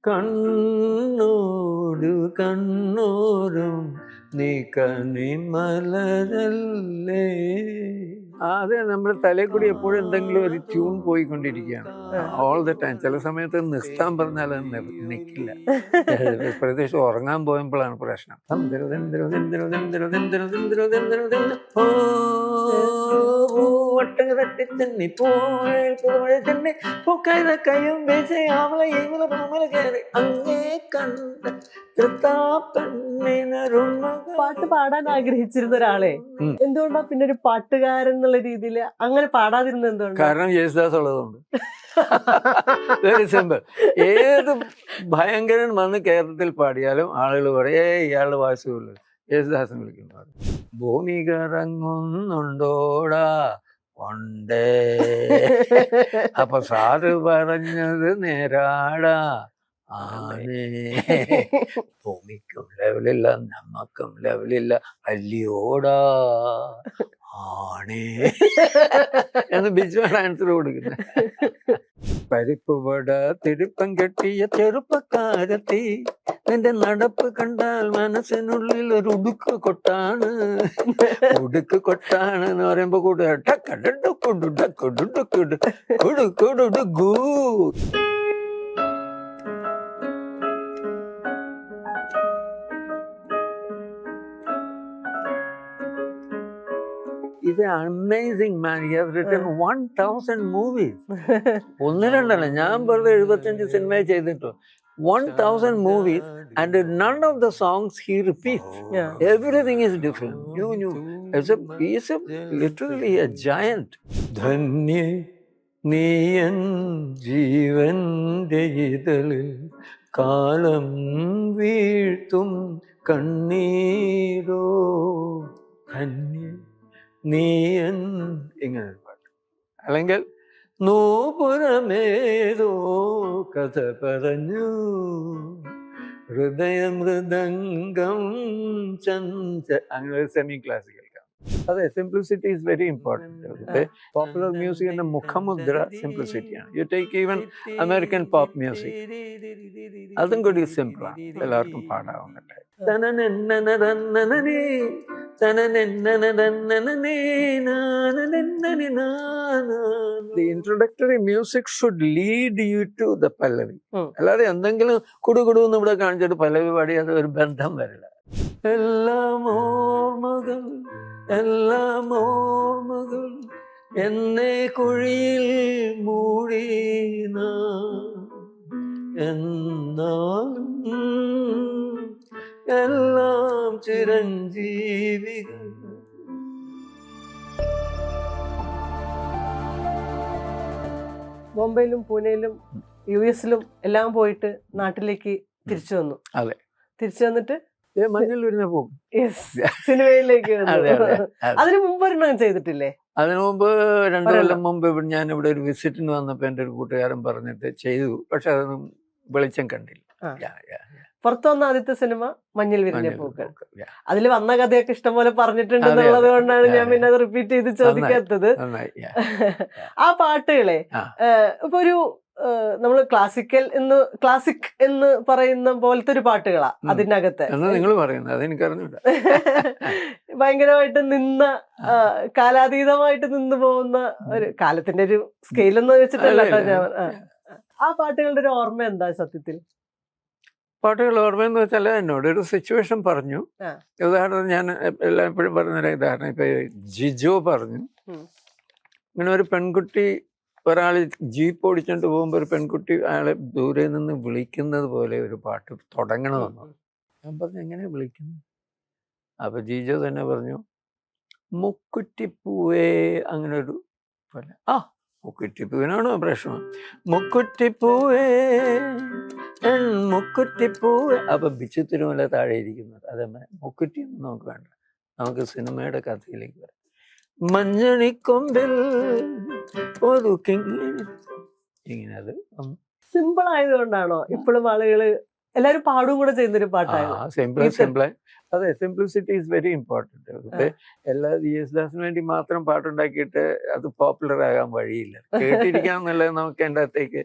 കണ്ണോടു കണ്ണോരും നീ കനിമലരല്ലേ. അതെ, നമ്മുടെ തലയിൽ കൂടി എപ്പോഴും എന്തെങ്കിലും ഒരു ട്യൂൺ പോയിക്കൊണ്ടിരിക്കുകയാണ് ഓൾ ദ ടൈം. ചില സമയത്ത് നിർത്താൻ പറഞ്ഞാൽ അത് നിൽക്കില്ല. പ്രത്യേകിച്ച് ഉറങ്ങാൻ പോയപ്പോഴാണ് പ്രശ്നം. തട്ടി പൂക്കൈയും അങ്ങേ കണ്ട പാട്ട് പാടാൻ ആഗ്രഹിച്ചിരുന്ന ഒരാളെ എന്തുകൊണ്ടാ പിന്നെ ഒരു പാട്ടുകാരൻ എന്നുള്ള രീതിയിൽ അങ്ങനെ പാടാതിരുന്നത് എന്തുകൊണ്ട്? കാരണം യേശുദാസ് ഉള്ളതുകൊണ്ട്. Very simple. ഏത് ഭയങ്കരൻ വന്ന് കേരളത്തിൽ പാടിയാലും ആളുകൾ പറയും ഇയാളുടെ വാസുള്ളൂ. യേശുദാസൻ വിളിക്കുന്നു. ഭൂമി കറങ്ങുന്നുണ്ടോടാ കൊണ്ടേ. അപ്പൊ സാറ് പറഞ്ഞത് നേരാടാ. ആണേ, ഭൂമിക്കും ലെവലില്ല, നമ്മക്കും ലെവലില്ല, അല്ലയോടാ ആണേ എന്ന് ബിജുവാണ് ആൻസർ കൊടുക്കുന്നത്. പരിപ്പുവട തിരുപ്പം കെട്ടിയ ചെറുപ്പക്കാരത്തി, നിന്റെ നടപ്പ് കണ്ടാൽ മനസ്സിനുള്ളിൽ ഒരു ഉടുക്ക് കൊട്ടാണ്. ഉടുക്ക് കൊട്ടാണ് എന്ന് പറയുമ്പോ ഗൂ. He's an amazing man. He has written 1000 movies. ഒന്ന് രണ്ടല്ല, ഞാൻ വെറുതെ 75 സിനിമ ചെയ്തിട്ടു. 1000 movies and none of the songs he repeats. Everything is different. New. He's literally a giant. Dhanya നീയൻ ജീവന്റെ ഇതളിൽ കാലം വീഴ്ത്തും കണ്ണീരോ ധന്യ നീയൻ, ഇങ്ങനെ ഒരു പാട്ട്. അല്ലെങ്കിൽ നൂപുരമേതോ കഥ പറഞ്ഞു ഹൃദയമൃദംഗം ചഞ്ച, അങ്ങനെ ഒരു സെമി ക്ലാസിക്കൽ. അതെ, simplicity is very important. Popular മ്യൂസിക്കിന്റെ മുഖമുദ്ര സിംപ്ലിസിറ്റിയാണ്. You take even American pop music, അതും കൂടി സിമ്പിളാണ്, എല്ലാവർക്കും പാടാവുന്നുണ്ട്. The introductory music should lead you to the Pallavi. അല്ലാതെ എന്തെങ്കിലും കുടുകുടുന്ന് ഇവിടെ കാണിച്ചിട്ട് പല്ലവി പാടി അത് ഒരു ബന്ധം വരില്ല. എല്ലാം ഓർമ്മകൾ, എല്ലാം ഓർമ്മകൾ എന്നെ കുഴിയിൽ മൂടി എന്നാലും എല്ലാം ചിരഞ്ജീവികൾ. ബോംബെയിലും പൂനെയിലും US-ലും എല്ലാം പോയിട്ട് നാട്ടിലേക്ക് തിരിച്ചു വന്നു. അതെ, തിരിച്ചു വന്നിട്ട് മഞ്ഞൾ വരുന്ന പോകും. സിനിമയിലേക്ക്. അതിനു മുമ്പ് ഒരെണ്ണം ചെയ്തിട്ടില്ലേ? അതിനു മുമ്പ് 2 കൊല്ലം മുമ്പ് ഞാൻ ഇവിടെ ഒരു വിസിറ്റിന് വന്നപ്പോ എൻ്റെ ഒരു കൂട്ടുകാരൻ പറഞ്ഞിട്ട് ചെയ്തു. പക്ഷെ അതൊന്നും വെളിച്ചം കണ്ടില്ല. പുറത്തു വന്ന ആദ്യത്തെ സിനിമ മഞ്ഞൾ വിരിഞ്ഞ പൂക്കൾ. അതിൽ വന്ന കഥയൊക്കെ ഇഷ്ടംപോലെ പറഞ്ഞിട്ടുണ്ട് എന്നുള്ളത് കൊണ്ടാണ് ഞാൻ പിന്നെ അത് റിപ്പീറ്റ് ചെയ്ത് ചോദിക്കാത്തത്. ആ പാട്ടുകളെ ഇപ്പൊ ഒരു നമ്മള് ക്ലാസിക് എന്ന് പറയുന്ന പോലത്തെ ഒരു പാട്ടുകളാ അതിനകത്ത്. നിങ്ങൾ പറയുന്നത് അതെനിക്കറിഞ്ഞില്ല. ഭയങ്കരമായിട്ട് കാലാതീതമായിട്ട് നിന്ന് പോകുന്ന ഒരു കാലത്തിന്റെ ഒരു സ്കെയിലൊന്നും വെച്ചിട്ടല്ല ഞാൻ. ആ പാട്ടുകളുടെ ഒരു ഓർമ്മ എന്താ സത്യത്തിൽ? പാട്ടുകൾ ഓർമ്മയെന്ന് വെച്ചാൽ എന്നോട് ഒരു സിറ്റുവേഷൻ പറഞ്ഞു. ഉദാഹരണം ഞാൻ എല്ലായ്പ്പോഴും പറഞ്ഞൊരു ഉദാഹരണം, ഇപ്പൊ ജിജോ പറഞ്ഞു, ഇങ്ങനെ ഒരു പെൺകുട്ടി, ഒരാൾ ജീപ്പ് ഓടിച്ചോണ്ട് പോകുമ്പോൾ ഒരു പെൺകുട്ടി അയാളെ ദൂരെ നിന്ന് വിളിക്കുന്നത് പോലെ ഒരു പാട്ട് തുടങ്ങണമെന്ന്. ഞാൻ പറഞ്ഞു എങ്ങനെ വിളിക്കുന്നു? അപ്പൊ ജിജോ തന്നെ പറഞ്ഞു മുക്കുറ്റിപ്പൂവേ, അങ്ങനെ ഒരു പോലെ. മുക്കുറ്റിപ്പൂവിനാണോ പ്രശ്നം? മുക്കുറ്റിപ്പൂവേ മുക്കുറ്റിപ്പൂവേ. അപ്പൊ ബിച്ചു തിരുമല താഴെ ഇരിക്കുന്നത്. അതേപോലെ മുക്കുറ്റി ഒന്നും നമുക്ക് വേണ്ട, നമുക്ക് സിനിമയുടെ കഥയിലേക്ക് വരാം. മഞ്ഞണിക്കൊമ്പിൽ ഒരു ഇങ്ങനെ. അത് സിമ്പിൾ ആയതുകൊണ്ടാണോ ഇപ്പോഴും ആളുകള് എല്ലാരും പാടും കൂടെ ചെയ്യുന്നൊരു പാട്ടാണ്? സിമ്പിൾ. അതെ, സിംപ്ലിസിറ്റി ഈസ് വെരി ഇമ്പോർട്ടൻറ്റ്. എല്ലാ യേശുദാസിന് വേണ്ടി മാത്രം പാട്ടുണ്ടാക്കിയിട്ട് അത് പോപ്പുലർ ആകാൻ വഴിയില്ല. കേട്ടിരിക്കാന്നുള്ളത് നമുക്ക് എൻ്റെ അകത്തേക്ക്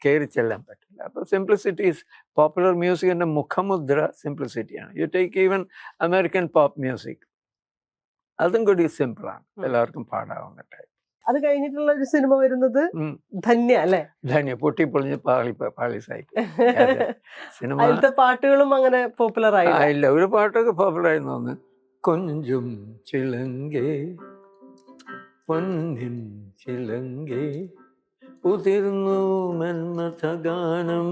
കയറി ചെല്ലാൻ പറ്റില്ല. അപ്പോൾ സിംപ്ലിസിറ്റി ഈസ് പോപ്പുലർ മ്യൂസിക്കിൻ്റെ മുഖമുദ്ര സിംപ്ലിസിറ്റിയാണ്. You take even American pop music, അതും കൂടി സിമ്പിളാണ്, എല്ലാവർക്കും പാടാവുന്ന ടൈപ്പ്. അത് കഴിഞ്ഞിട്ടുള്ള ഒരു സിനിമ വരുന്നത് ധന്യ അല്ലേ? ധന്യ പൊട്ടിപ്പൊളിഞ്ഞ് പാളിസായിട്ട് സിനിമ. അതിലത്തെ പാട്ടുകളും അങ്ങനെ പോപ്പുലർ ആയില്ല. ഒരു പാട്ടൊക്കെ പോപ്പുലർ ആയി തോന്നുന്നു. കൊഞ്ചും ചിലങ്കേ പൊന്നിൻ ചിലങ്കേ ഉതിർന്നു മന്മഥഗാനം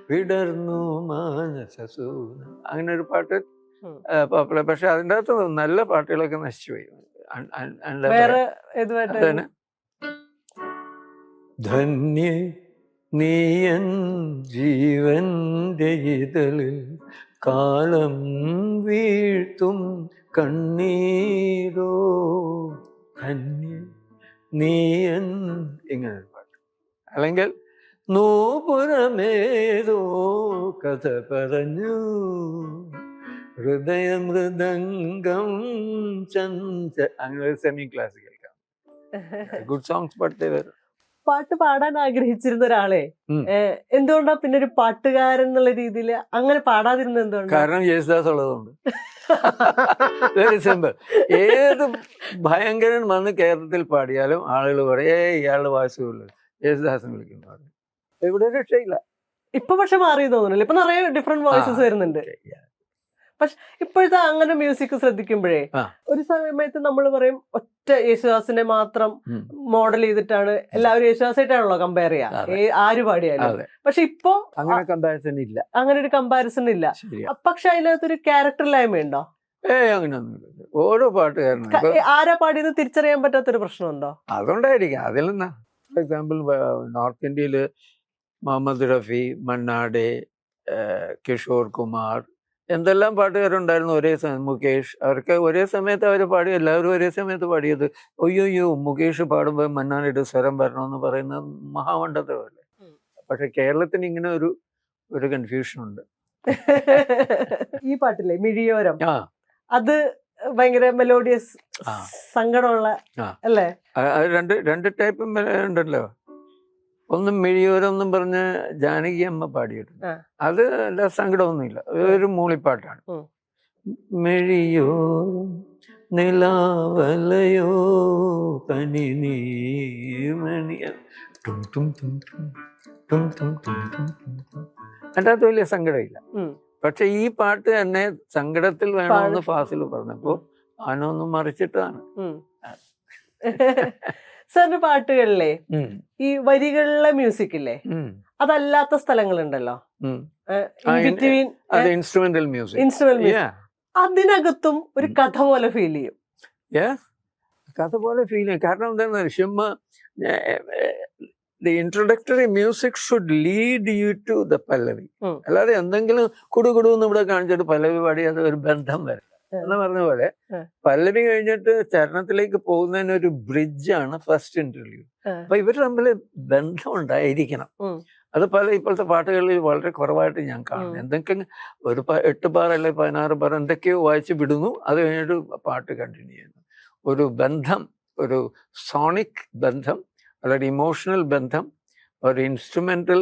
വിടർന്നു മാനസസൂന, അങ്ങനെ ഒരു പാട്ട് പോപ്പുലർ. പക്ഷെ അതിൻ്റെ അകത്ത് നല്ല പാട്ടുകളൊക്കെ നശിച്ചുപോയി. ധന്യ നീയൻ ജീവന്റെ ഇതളിൽ കാലം വീഴ്ത്തും കണ്ണീരോ ധന്യ നീയൻ, ഇങ്ങനൊരു പാട്ട്. അല്ലെങ്കിൽ നൂപുരമേതോ കഥ പറഞ്ഞു ഹൃദയമൃദംഗം ചഞ്ച, അങ്ങനെ സെമി ക്ലാസിക്കൽ ഗുഡ് സോങ്സ്. പാട്ട് പാടാൻ ആഗ്രഹിച്ചിരുന്ന ഒരാളെ എന്തുകൊണ്ടാ പിന്നെ ഒരു പാട്ടുകാരൻ എന്നുള്ള രീതിയിൽ അങ്ങനെ പാടാതിരുന്നത് എന്തുകൊണ്ടാണ്? കാരണം യേശുദാസ് ഉള്ളതുകൊണ്ട്. Very simple. ഏത് ഭയങ്കരൻ വന്ന് കേരളത്തിൽ പാടിയാലും ആളുകൾ പറയും ഇയാളുടെ വായിസുള്ളൂ, യേശുദാസൻ വിളിക്കുന്നു. എവിടെ രക്ഷയില്ല. ഇപ്പൊ പക്ഷെ മാറി തോന്നുന്നില്ല, ഇപ്പൊ നിറയെ ഡിഫറെന്റ് വോയിസസ് വരുന്നുണ്ട്. പക്ഷെ ഇപ്പോഴത്തെ അങ്ങനെ മ്യൂസിക് ശ്രദ്ധിക്കുമ്പോഴേ ഒരു സമയത്ത് നമ്മൾ പറയും ഒറ്റ യേശുദാസിനെ മാത്രം മോഡൽ ചെയ്തിട്ടാണ് എല്ലാവരും യേശുദാസായിട്ടാണല്ലോ കമ്പയർ ചെയ്യാ ആര് പാടിയാലും. പക്ഷെ ഇപ്പൊ അങ്ങനെ കമ്പാരിസൺ ഇല്ല, അങ്ങനെ ഒരു കമ്പാരിസൺ ഇല്ല. പക്ഷെ അതിനകത്തൊരു ക്യാരക്ടറില്ലായ്മ ഉണ്ടോ? അങ്ങനെയൊന്നുമില്ല. ഓരോ പാട്ടുകാരനും ആരാ പാടിയത് തിരിച്ചറിയാൻ പറ്റാത്തൊരു പ്രശ്നമുണ്ടോ? അതുകൊണ്ടായിരിക്കും. അതിൽ നിന്ന് ഫോർ എക്സാമ്പിൾ നോർത്ത് ഇന്ത്യയില് മുഹമ്മദ് റഫി, മന്നാഡെ, കിഷോർ കുമാർ, എന്തെല്ലാം പാട്ടുകാരുണ്ടായിരുന്നു ഒരേ സമയം. മുകേഷ്, അവർക്ക് ഒരേ സമയത്ത് അവർ പാടി, എല്ലാവരും ഒരേ സമയത്ത് പാടിയത്. ഒയ്യോ മുകേഷ് പാടുമ്പോൾ മന്നാനയുടെ സ്വരം വരണമെന്ന് പറയുന്നത് മഹാമണ്ഡലമല്ലേ. പക്ഷെ കേരളത്തിന് ഇങ്ങനെ ഒരു കൺഫ്യൂഷൻ ഉണ്ട്. ഈ പാട്ടില്ലേ മിഴിയോരം, അത് ഭയങ്കര മെലോഡിയസ്, സങ്കടമുള്ള അല്ലേ? രണ്ട് ടൈപ്പ് ഉണ്ടല്ലോ. ഒന്ന് മിഴിയോരെന്നും പറഞ്ഞ് ജാനകി അമ്മ പാടിയിട്ടുണ്ട്. അത് എല്ലാ സങ്കടമൊന്നുമില്ല, ഒരു മൂളിപ്പാട്ടാണ്. മിഴിയോരം നിലാവലയോ പനി നീമണി, അതിൻ്റെ അകത്ത് വലിയ സങ്കടമില്ല. പക്ഷെ ഈ പാട്ട് തന്നെ സങ്കടത്തിൽ വേണമെന്ന് ഫാസിൽ പറഞ്ഞപ്പോ ആനൊന്നും മറിച്ചിട്ടാണ്. സാറിന്റെ പാട്ടുകളിലെ ഈ വരികളിലെ മ്യൂസിക് ഇല്ലേ, അതല്ലാത്ത സ്ഥലങ്ങളുണ്ടല്ലോ, ഇൻസ്ട്രുമെന്റൽ മ്യൂസിക്, അതിനകത്തും ഒരു കഥ പോലെ ഫീൽ ചെയ്യും. കഥ പോലെ ഫീൽ ചെയ്യും. കാരണം എന്താണെന്ന് ചുമ്മാ the introductory music should lead you to the പല്ലവി. അല്ലാതെ എന്തെങ്കിലും കുടുകുടുന്ന് ഇവിടെ കാണിച്ചിട്ട് പല്ലവി പാടി അത് ഒരു ബന്ധം വരില്ല എന്ന് പറഞ്ഞ പോലെ പല്ലവി കഴിഞ്ഞിട്ട് ചരണത്തിലേക്ക് പോകുന്നതിന് ഒരു ബ്രിഡ്ജാണ് ഫസ്റ്റ് ഇന്റർവ്യൂ. അപ്പൊ ഇവർ തമ്മിൽ ബന്ധം ഉണ്ടായിരിക്കണം. അത് ഇപ്പോഴത്തെ പാട്ടുകളിൽ വളരെ കുറവായിട്ട് ഞാൻ കാണുന്നു. എന്തൊക്കെ ഒരു 8 ബാർ അല്ലെങ്കിൽ 16 ബാർ എന്തൊക്കെയോ വായിച്ച് വിടുന്നു, അത് കഴിഞ്ഞിട്ട് പാട്ട് കണ്ടിന്യൂ ചെയ്യുന്നു. ഒരു ബന്ധം, ഒരു സോണിക് ബന്ധം, അല്ലെങ്കിൽ ഇമോഷണൽ ബന്ധം, ഒരു ഇൻസ്ട്രുമെന്റൽ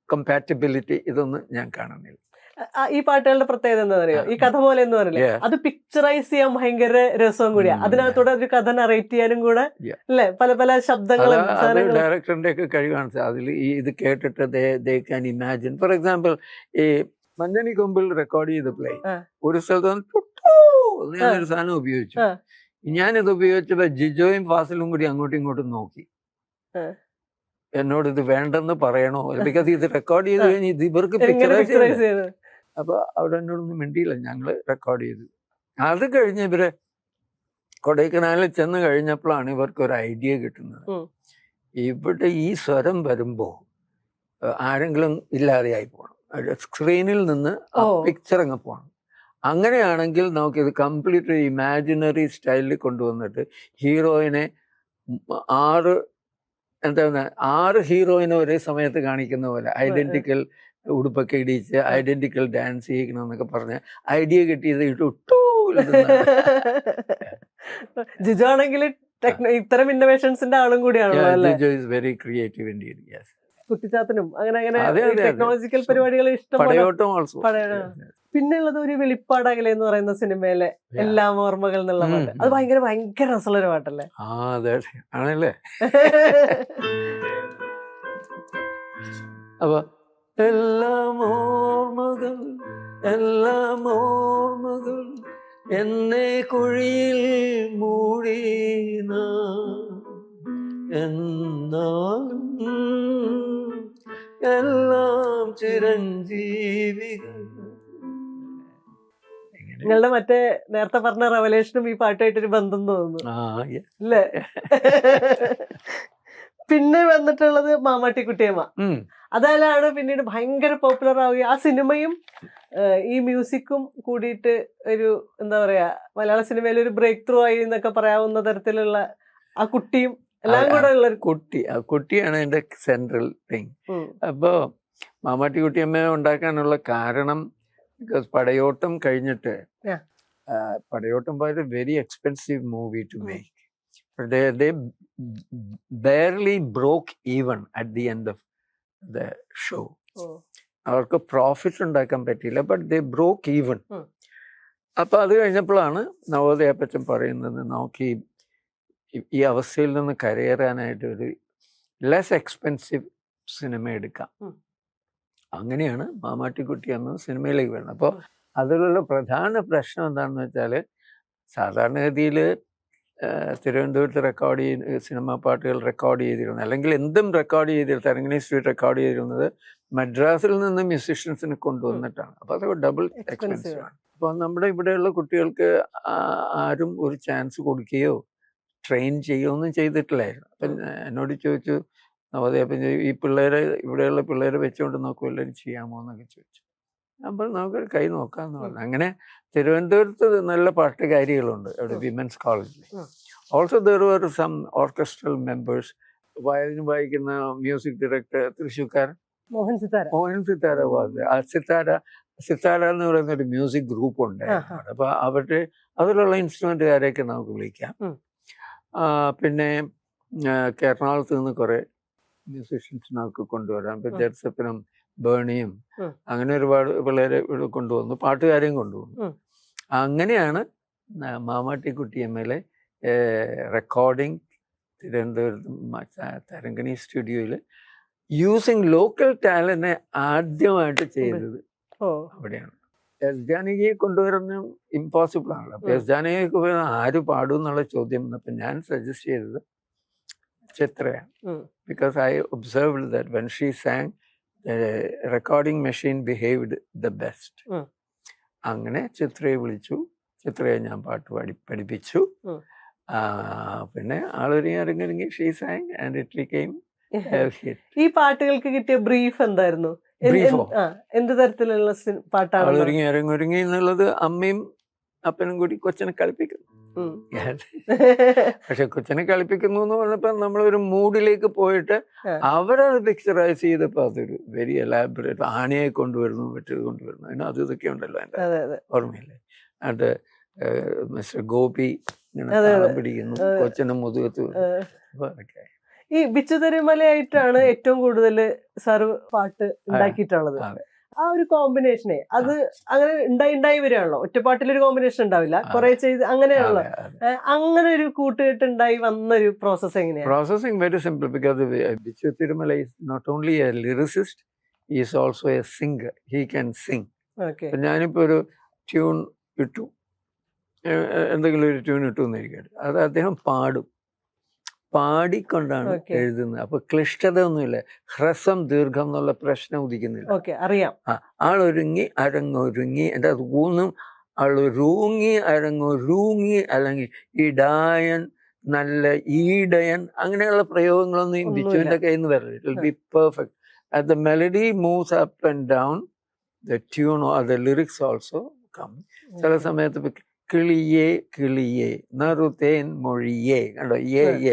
കമ്പാറ്റബിലിറ്റി, ഇതൊന്നും ഞാൻ കാണുന്നില്ല. ഈ പാട്ടുകളുടെ പ്രത്യേകത എന്താ പറയുക, ഈ കഥ പോലെ എന്ന് പറയില്ലേ, അത് പിക്ചറൈസ് ചെയ്യാൻ ഭയങ്കര രസവും കൂടിയാ. അതിനകത്തൂടെ ഒരു കഥ നറേറ്റ് ചെയ്യാനും കൂടെ അല്ലെ, പല പല ശബ്ദങ്ങളും. ഡയറക്ടറിന്റെ ഒക്കെ കഴിവാണ് അതിൽ. ഇത് കേട്ടിട്ട് they can imagine. For example ഈ മഞ്ഞണി കൊമ്പിൽ റെക്കോർഡ് ചെയ്ത പ്ലേ ഒരു സ്ഥലത്ത് ഞാനൊരു സാധനം ഉപയോഗിച്ചു. ഞാനിത് ഉപയോഗിച്ചപ്പോ ജിജോയും ഫാസിലും കൂടി അങ്ങോട്ടും ഇങ്ങോട്ടും നോക്കി, എന്നോട് ഇത് വേണ്ടെന്ന് പറയണോ, ബിക്കോസ് ഇത് റെക്കോർഡ് ചെയ്ത് കഴിഞ്ഞ് ഇത് ഇവർക്ക് പിക്ചറൈസ് ചെയ്ത്. അപ്പൊ അവിടെ എന്നോടൊന്നും മിണ്ടിയില്ല. ഞങ്ങള് റെക്കോർഡ് ചെയ്തു. അത് കഴിഞ്ഞ് ഇവര് കൊടൈക്കനാലിൽ ചെന്ന് കഴിഞ്ഞപ്പോഴാണ് ഇവർക്ക് ഒരു ഐഡിയ കിട്ടുന്നത്. ഇവിടെ ഈ സ്വരം വരുമ്പോ ആരെങ്കിലും ഇല്ലാതെയായി പോകണം, സ്ക്രീനിൽ നിന്ന് ആ പിക്ചർ അങ്ങ് പോകണം. അങ്ങനെയാണെങ്കിൽ നമുക്കിത് കംപ്ലീറ്റ് ഇമാജിനറി സ്റ്റൈലിൽ കൊണ്ടുവന്നിട്ട് ഹീറോയിനെ 6 ഹീറോയിനെ ഒരേ സമയത്ത് കാണിക്കുന്ന പോലെ ഐഡന്റിക്കൽ ഉടുപ്പൊക്കെ ഇടിച്ച് ഐഡന്റിക്കൽ ഡാൻസ് ചെയ്യിക്കണം എന്നൊക്കെ പറഞ്ഞ് ഐഡിയ കിട്ടിയത് ജിജോ ആണെങ്കിൽ ഇത്തരം ഇന്നോവേഷൻസിന്റെ ആളും കൂടിയാണ്. Jijo is very creative indeed. Yes. കുട്ടിച്ചാത്തനും അങ്ങനെ അങ്ങനെ അതെ, അതെ, അതെ. ടെക്നോളജിക്കൽ പരിപാടികൾ ഇഷ്ടം പോലെ പടയോട്ടം ഓൾസോ. പിന്നെ ഉള്ളത് ഒരു വെളിപ്പാടകലെ എന്ന് പറയുന്ന സിനിമയിലെ എല്ലാം ഓർമ്മകൾ എന്നുള്ള പാട്ട്. അത് ഭയങ്കര ഭയങ്കര രസമുള്ളൊരു പാട്ടല്ലേ? ആ അതെ ആണല്ലേ. അപ്പൊ എല്ലാം ഓർമ്മകൾ എല്ലാം ഓർമ്മകൾ എന്നെ കുഴിയിൽ മൂടി എന്നാലും എല്ലാം ചിരഞ്ജീവികൾ. നിങ്ങളുടെ മറ്റേ നേരത്തെ പറഞ്ഞ റെവലേഷനും ഈ പാട്ടായിട്ടൊരു ബന്ധം തോന്നുന്നു അല്ലേ? പിന്നെ വന്നിട്ടുള്ളത് മാമാട്ടിക്കുട്ടിയമ്മ. അതിലാണ് പിന്നീട് ഭയങ്കര പോപ്പുലർ ആവുകയും ആ സിനിമയും ഈ മ്യൂസിക്കും കൂടിയിട്ട് ഒരു എന്താ പറയാ മലയാള സിനിമയിൽ ഒരു ബ്രേക്ക് ത്രൂ ആയി എന്നൊക്കെ പറയാവുന്ന തരത്തിലുള്ള ആ കുട്ടിയും എല്ലാം കൂടെ ഉള്ള ഒരു കുട്ടിയാണ് എന്റെ സെൻട്രൽ തിങ്. അപ്പോ മാമാട്ടിക്കുട്ടിയമ്മ ഉണ്ടാക്കാനുള്ള കാരണം ബിക്കോസ് പടയോട്ടം കഴിഞ്ഞിട്ട് പടയോട്ടം was a very expensive movie to make. But they barely broke even at the end of the show. അവർക്ക് പ്രോഫിറ്റ് ഉണ്ടാക്കാൻ പറ്റിയില്ല, ബട്ട് ദേ ബ്രോക്ക് ഈവൻ. അപ്പൊ അത് കഴിഞ്ഞപ്പോഴാണ് നവോദയപ്പച്ചൻ പറയുന്നത് നോക്കി ഈ അവസ്ഥയിൽ നിന്ന് കരയേറാനായിട്ട് ഒരു ലെസ് എക്സ്പെൻസീവ് സിനിമ എടുക്കാം. അങ്ങനെയാണ് മാമാട്ടിക്കുട്ടി എന്ന സിനിമയിലേക്ക് വരുന്നത്. അപ്പോൾ അതിലുള്ള പ്രധാന പ്രശ്നം എന്താണെന്ന് വെച്ചാൽ സാധാരണഗതിയിൽ തിരുവനന്തപുരത്ത് റെക്കോർഡ് ചെയ്ത് സിനിമാ പാട്ടുകൾ റെക്കോർഡ് ചെയ്തിരുന്നത് അല്ലെങ്കിൽ എന്തും റെക്കോർഡ് ചെയ്തിരുന്നത് തരങ്ങിണി സ്ട്രീറ്റ് റെക്കോർഡ് ചെയ്തിരുന്നത് മദ്രാസിൽ നിന്ന് മ്യൂസീഷ്യൻസിനെ കൊണ്ടുവന്നിട്ടാണ്. അപ്പോൾ അത് ഡബിൾ എക്സ്പെൻസീവ് ആണ്. അപ്പോൾ നമ്മുടെ ഇവിടെയുള്ള കുട്ടികൾക്ക് ആരും ഒരു ചാൻസ് കൊടുക്കുകയോ ട്രെയിൻ ചെയ്യുകയോ ഒന്നും ചെയ്തിട്ടില്ലായിരുന്നു. അപ്പം എന്നോട് ചോദിച്ചു നവോദയപ്പം ഈ പിള്ളേരെ ഇവിടെയുള്ള പിള്ളേരെ വെച്ചുകൊണ്ട് നോക്കും എല്ലാവരും ചെയ്യാമോ എന്നൊക്കെ ചോദിച്ചു. അപ്പോൾ നമുക്ക് കൈ നോക്കാമെന്ന് പറഞ്ഞു. അങ്ങനെ തിരുവനന്തപുരത്ത് നല്ല പാട്ടുകാരികളുണ്ട് അവിടെ വിമൻസ് കോളേജിൽ. Also there are some orchestral members. Violin വായിക്കുന്ന മ്യൂസിക് ഡയറക്ടർ തൃശ്ശൂർക്കാരൻ മോഹൻ സിത്താര സിത്താര എന്ന് പറയുന്ന ഒരു മ്യൂസിക് ഗ്രൂപ്പ് ഉണ്ട്. അപ്പൊ അവരുടെ അതിലുള്ള ഇൻസ്ട്രുമെന്റുകാരെയൊക്കെ നമുക്ക് വിളിക്കാം. പിന്നെ എറണാകുളത്ത് നിന്ന് കുറെ മ്യൂസീഷ്യൻസ് നമുക്ക് കൊണ്ടുവരാം. ഇപ്പൊ ജെർസപ്പനും ബേണിയും അങ്ങനെ ഒരുപാട് പിള്ളേരെ ഇവിടെ കൊണ്ടുവന്നു, പാട്ടുകാരെയും കൊണ്ടുവന്നു. അങ്ങനെയാണ് മാമാട്ടിക്കുട്ടിയമ്മയിലെ റെക്കോർഡിങ് തിരുവനന്തപുരത്ത് തരങ്കിണി സ്റ്റുഡിയോയിൽ യൂസിങ് ലോക്കൽ ടാലന്റിനെ ആദ്യമായിട്ട് ചെയ്തത് അവിടെയാണ്. എസ് ജാനകിയെ കൊണ്ടുവരുന്ന ഇമ്പോസിബിൾ ആണല്ലോ. അപ്പൊ എസ് ജാനകിയൊക്കെ ആര് പാടും എന്നുള്ള ചോദ്യം വന്നപ്പോൾ ഞാൻ സജസ്റ്റ് ചെയ്തത് ചിത്രയാണ്. Because I observed that when she sang recording machine behaved the best. അങ്ങനെ ചിത്രയെ വിളിച്ചു. ചിത്രയെ ഞാൻ പാട്ട് പഠിപ്പിച്ചു. പിന്നെ ആളൊരുങ്ങി ഇറങ്ങി she San and it became A hit. ഈ പാട്ടുകൾക്ക് കിട്ടിയ ബ്രീഫ് എന്തായിരുന്നു? എന്ത് തരത്തിലുള്ള പാട്ടാണ്? ആളൊരുങ്ങി ഇറങ്ങി എന്നുള്ളത് അമ്മയും അപ്പനും കൂടി കൊച്ചിനെ കളിപ്പിക്കുന്നു. പക്ഷെ കൊച്ചിനെ കളിപ്പിക്കുന്നു എന്ന് പറഞ്ഞപ്പോ നമ്മളൊരു മൂഡിലേക്ക് പോയിട്ട് അവരത് പിക്ചറൈസ് ചെയ്തപ്പോ അതൊരു വെരി എലാബറേറ്റ്. ആനയെ കൊണ്ടുവരുന്നു, മറ്റേത് കൊണ്ടുവരുന്നു, അതിന് അത് ഇതൊക്കെ ഉണ്ടല്ലോ എൻ്റെ ഓർമ്മയില്ലേ. അത് മിസ്റ്റർ ഗോപി ഇങ്ങനെ പിടിക്കുന്നു, കൊച്ചിനെ മുതുകത്ത്. അപ്പൊ അതൊക്കെ ഈ ബിച്ചു തിരുമലയായിട്ടാണ് ഏറ്റവും കൂടുതൽ സാറ് പാട്ട് ഉണ്ടാക്കിയിട്ടുള്ളത്. ആ ഒരു കോമ്പിനേഷനെ അത് അങ്ങനെ ഉണ്ടായി വരികയാണല്ലോ. ഒറ്റപ്പാട്ടിലൊരു കോമ്പിനേഷൻ ഉണ്ടാവില്ല, കുറെ ചെയ്ത് അങ്ങനെയാണല്ലോ. അങ്ങനെ ഒരു കൂട്ടുകെട്ട് ഉണ്ടായി വന്നൊരു പ്രോസസ് എങ്ങനെയാണ്? Processing very simple. Because Bichu Thirumala is not only a lyricist, is also a singer. He can sing. ഞാനിപ്പോ ഒരു ട്യൂൺ ഇട്ടു, എന്തെങ്കിലും ഒരു ട്യൂൺ ഇട്ടു എന്നിരിക്കട്ടെ, അത് അദ്ദേഹം പാടും, പാടിക്കൊണ്ടാണ് എഴുതുന്നത്. അപ്പൊ ക്ലിഷ്ടത ഒന്നുമില്ല, ഹ്രസ്വം ദീർഘം എന്നുള്ള പ്രശ്നം ഉദിക്കുന്നില്ല. അറിയാം. ആളൊരുങ്ങി അരങ്ങൊരുങ്ങി, എൻ്റെ അത് ഊന്നും ആളൊരുങ്ങി അരങ്ങൊരുങ്ങി, അല്ലെങ്കിൽ ഇടായൻ നല്ല ഈടയൻ, അങ്ങനെയുള്ള പ്രയോഗങ്ങളൊന്നും ഈ ബിച്ചുവിന്റെ കയ്യിൽ നിന്ന് വരില്ല. It will be perfect. As the melody moves up and down, the tune or the lyrics also come. ചില സമയത്ത് കിളിയേ കിളിയേ നറുതേൻ മൊഴിയേ, കണ്ടോ, ഏ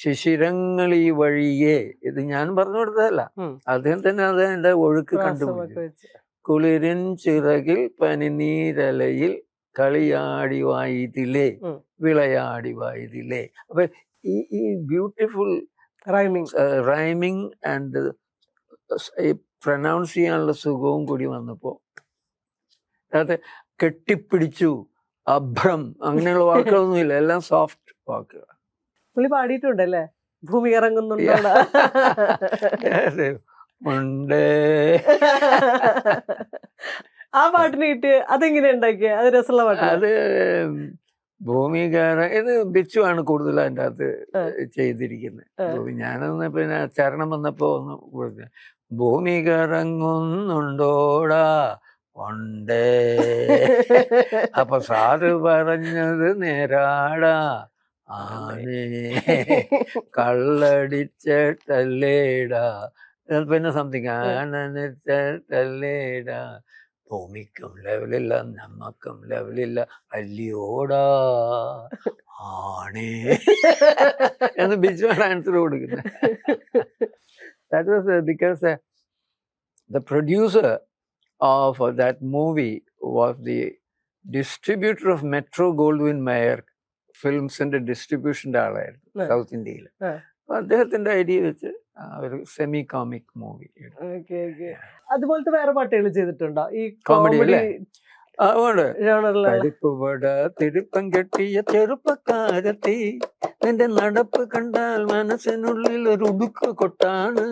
ശിശിരങ്ങളീ വഴിയേ. ഇത് ഞാൻ പറഞ്ഞു കൊടുത്തതല്ല, അദ്ദേഹം തന്നെ അത് എൻ്റെ ഒഴുക്ക് കണ്ടുപിടിച്ചു. കുളിരിൻ ചിറകിൽ പനിനീരലയിൽ കളിയാടി വായിതിലേ വിളയാടി വായിതിലേ. അപ്പൊ ഈ ബ്യൂട്ടിഫുൾ റൈമിങ് ആൻഡ് ഈ പ്രൊനൗൺസ് ചെയ്യാനുള്ള സുഖവും കൂടി വന്നപ്പോൾ അത് കെട്ടിപ്പിടിച്ചു, അഭ്രം അങ്ങനെയുള്ള വാക്കുകളൊന്നുമില്ല, എല്ലാം സോഫ്റ്റ് വാക്കുകൾ. പുള്ളി പാടിയിട്ടുണ്ടല്ലേ ഭൂമി ഇറങ്ങുന്നുണ്ടോ? ഉണ്ട്. ആ പാട്ടിന് കിട്ടിയ അതെങ്ങനെ ഉണ്ടാക്കിയ? അത് രസമുള്ള പാട്ട്. അത് ഭൂമികാര ഇത് ബിച്ചുവാണ് കൂടുതൽ അതിൻ്റെ അകത്ത് ചെയ്തിരിക്കുന്നത്. ഞാനൊന്ന് പിന്നെ ചരണം വന്നപ്പോ ഒന്ന് കൊടുത്തു. ഭൂമി കറങ്ങുന്നുണ്ടോടാ ഉണ്ടേ, അപ്പൊ സാറ് പറഞ്ഞത് നേരാടാ ആനേ, കള്ളടിച്ചിട്ടല്ലേടാ, പിന്നെ സംതിങ് ആനനിട്ടല്ലേടാ, ഭൂമിക്കും ലെവലില്ല നമ്മക്കും ലെവലില്ല അല്ലയോടാ ആണേ എന്ന് ബിജുവാണ് ആൻസർ കൊടുക്കുന്നത്. That was because the producer of that movie was the distributor of Metro Goldwyn Mayer ഫിലിംസിന്റെ ഡിസ്ട്രിബ്യൂഷന്റെ ആളായിരുന്നു സൗത്ത് ഇന്ത്യയിൽ. അപ്പൊ അദ്ദേഹത്തിന്റെ ഐഡിയ വെച്ച് ഒരു സെമി കോമിക് മൂവി. അതുപോലത്തെ വേറെ പാട്ടുകൾ ചെയ്തിട്ടുണ്ടോ ഈ കോമഡി അല്ലേ? അതുകൊണ്ട് ജോണറിലുള്ള? പരിപ്പുവട തിരുപ്പം കെട്ടിയ ചെറുപ്പക്കാരത്തി, നിന്റെ നടപ്പ് കണ്ടാൽ മനസ്സിനുള്ളിൽ ഒരു ഉടുക്ക് കൊട്ടാണ്,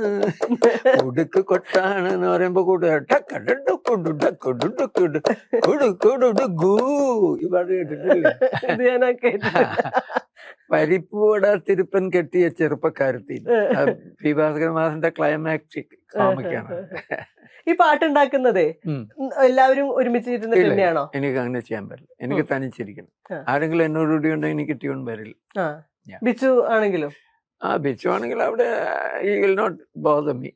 ഉടുക്ക് കൊട്ടാണ് എന്ന് പറയുമ്പോ കൂടെ പരിപ്പുവട തിരുപ്പൻ കെട്ടിയ ചെറുപ്പക്കാരത്തി, പി ഭാസ്കരമാസന്റെ ക്ലൈമാക്സിക് കോമിക്കാണ്. ഈ പാട്ടുണ്ടാക്കുന്നതേ എല്ലാവരും ഒരുമിച്ചിരുന്ന് തന്നെയാണോ? എനിക്ക് അങ്ങനെ ചെയ്യാൻ പറ്റില്ല, എനിക്ക് തനിച്ചിരിക്കണം. ആരെങ്കിലും എന്നോടുകൂടി ഉണ്ടെങ്കിൽ എനിക്ക് ട്യൂൺ വരില്ല. ബിച്ചു ആണെങ്കിലും ബിച്ചു ആണെങ്കിൽ അവിടെ he will not bother me.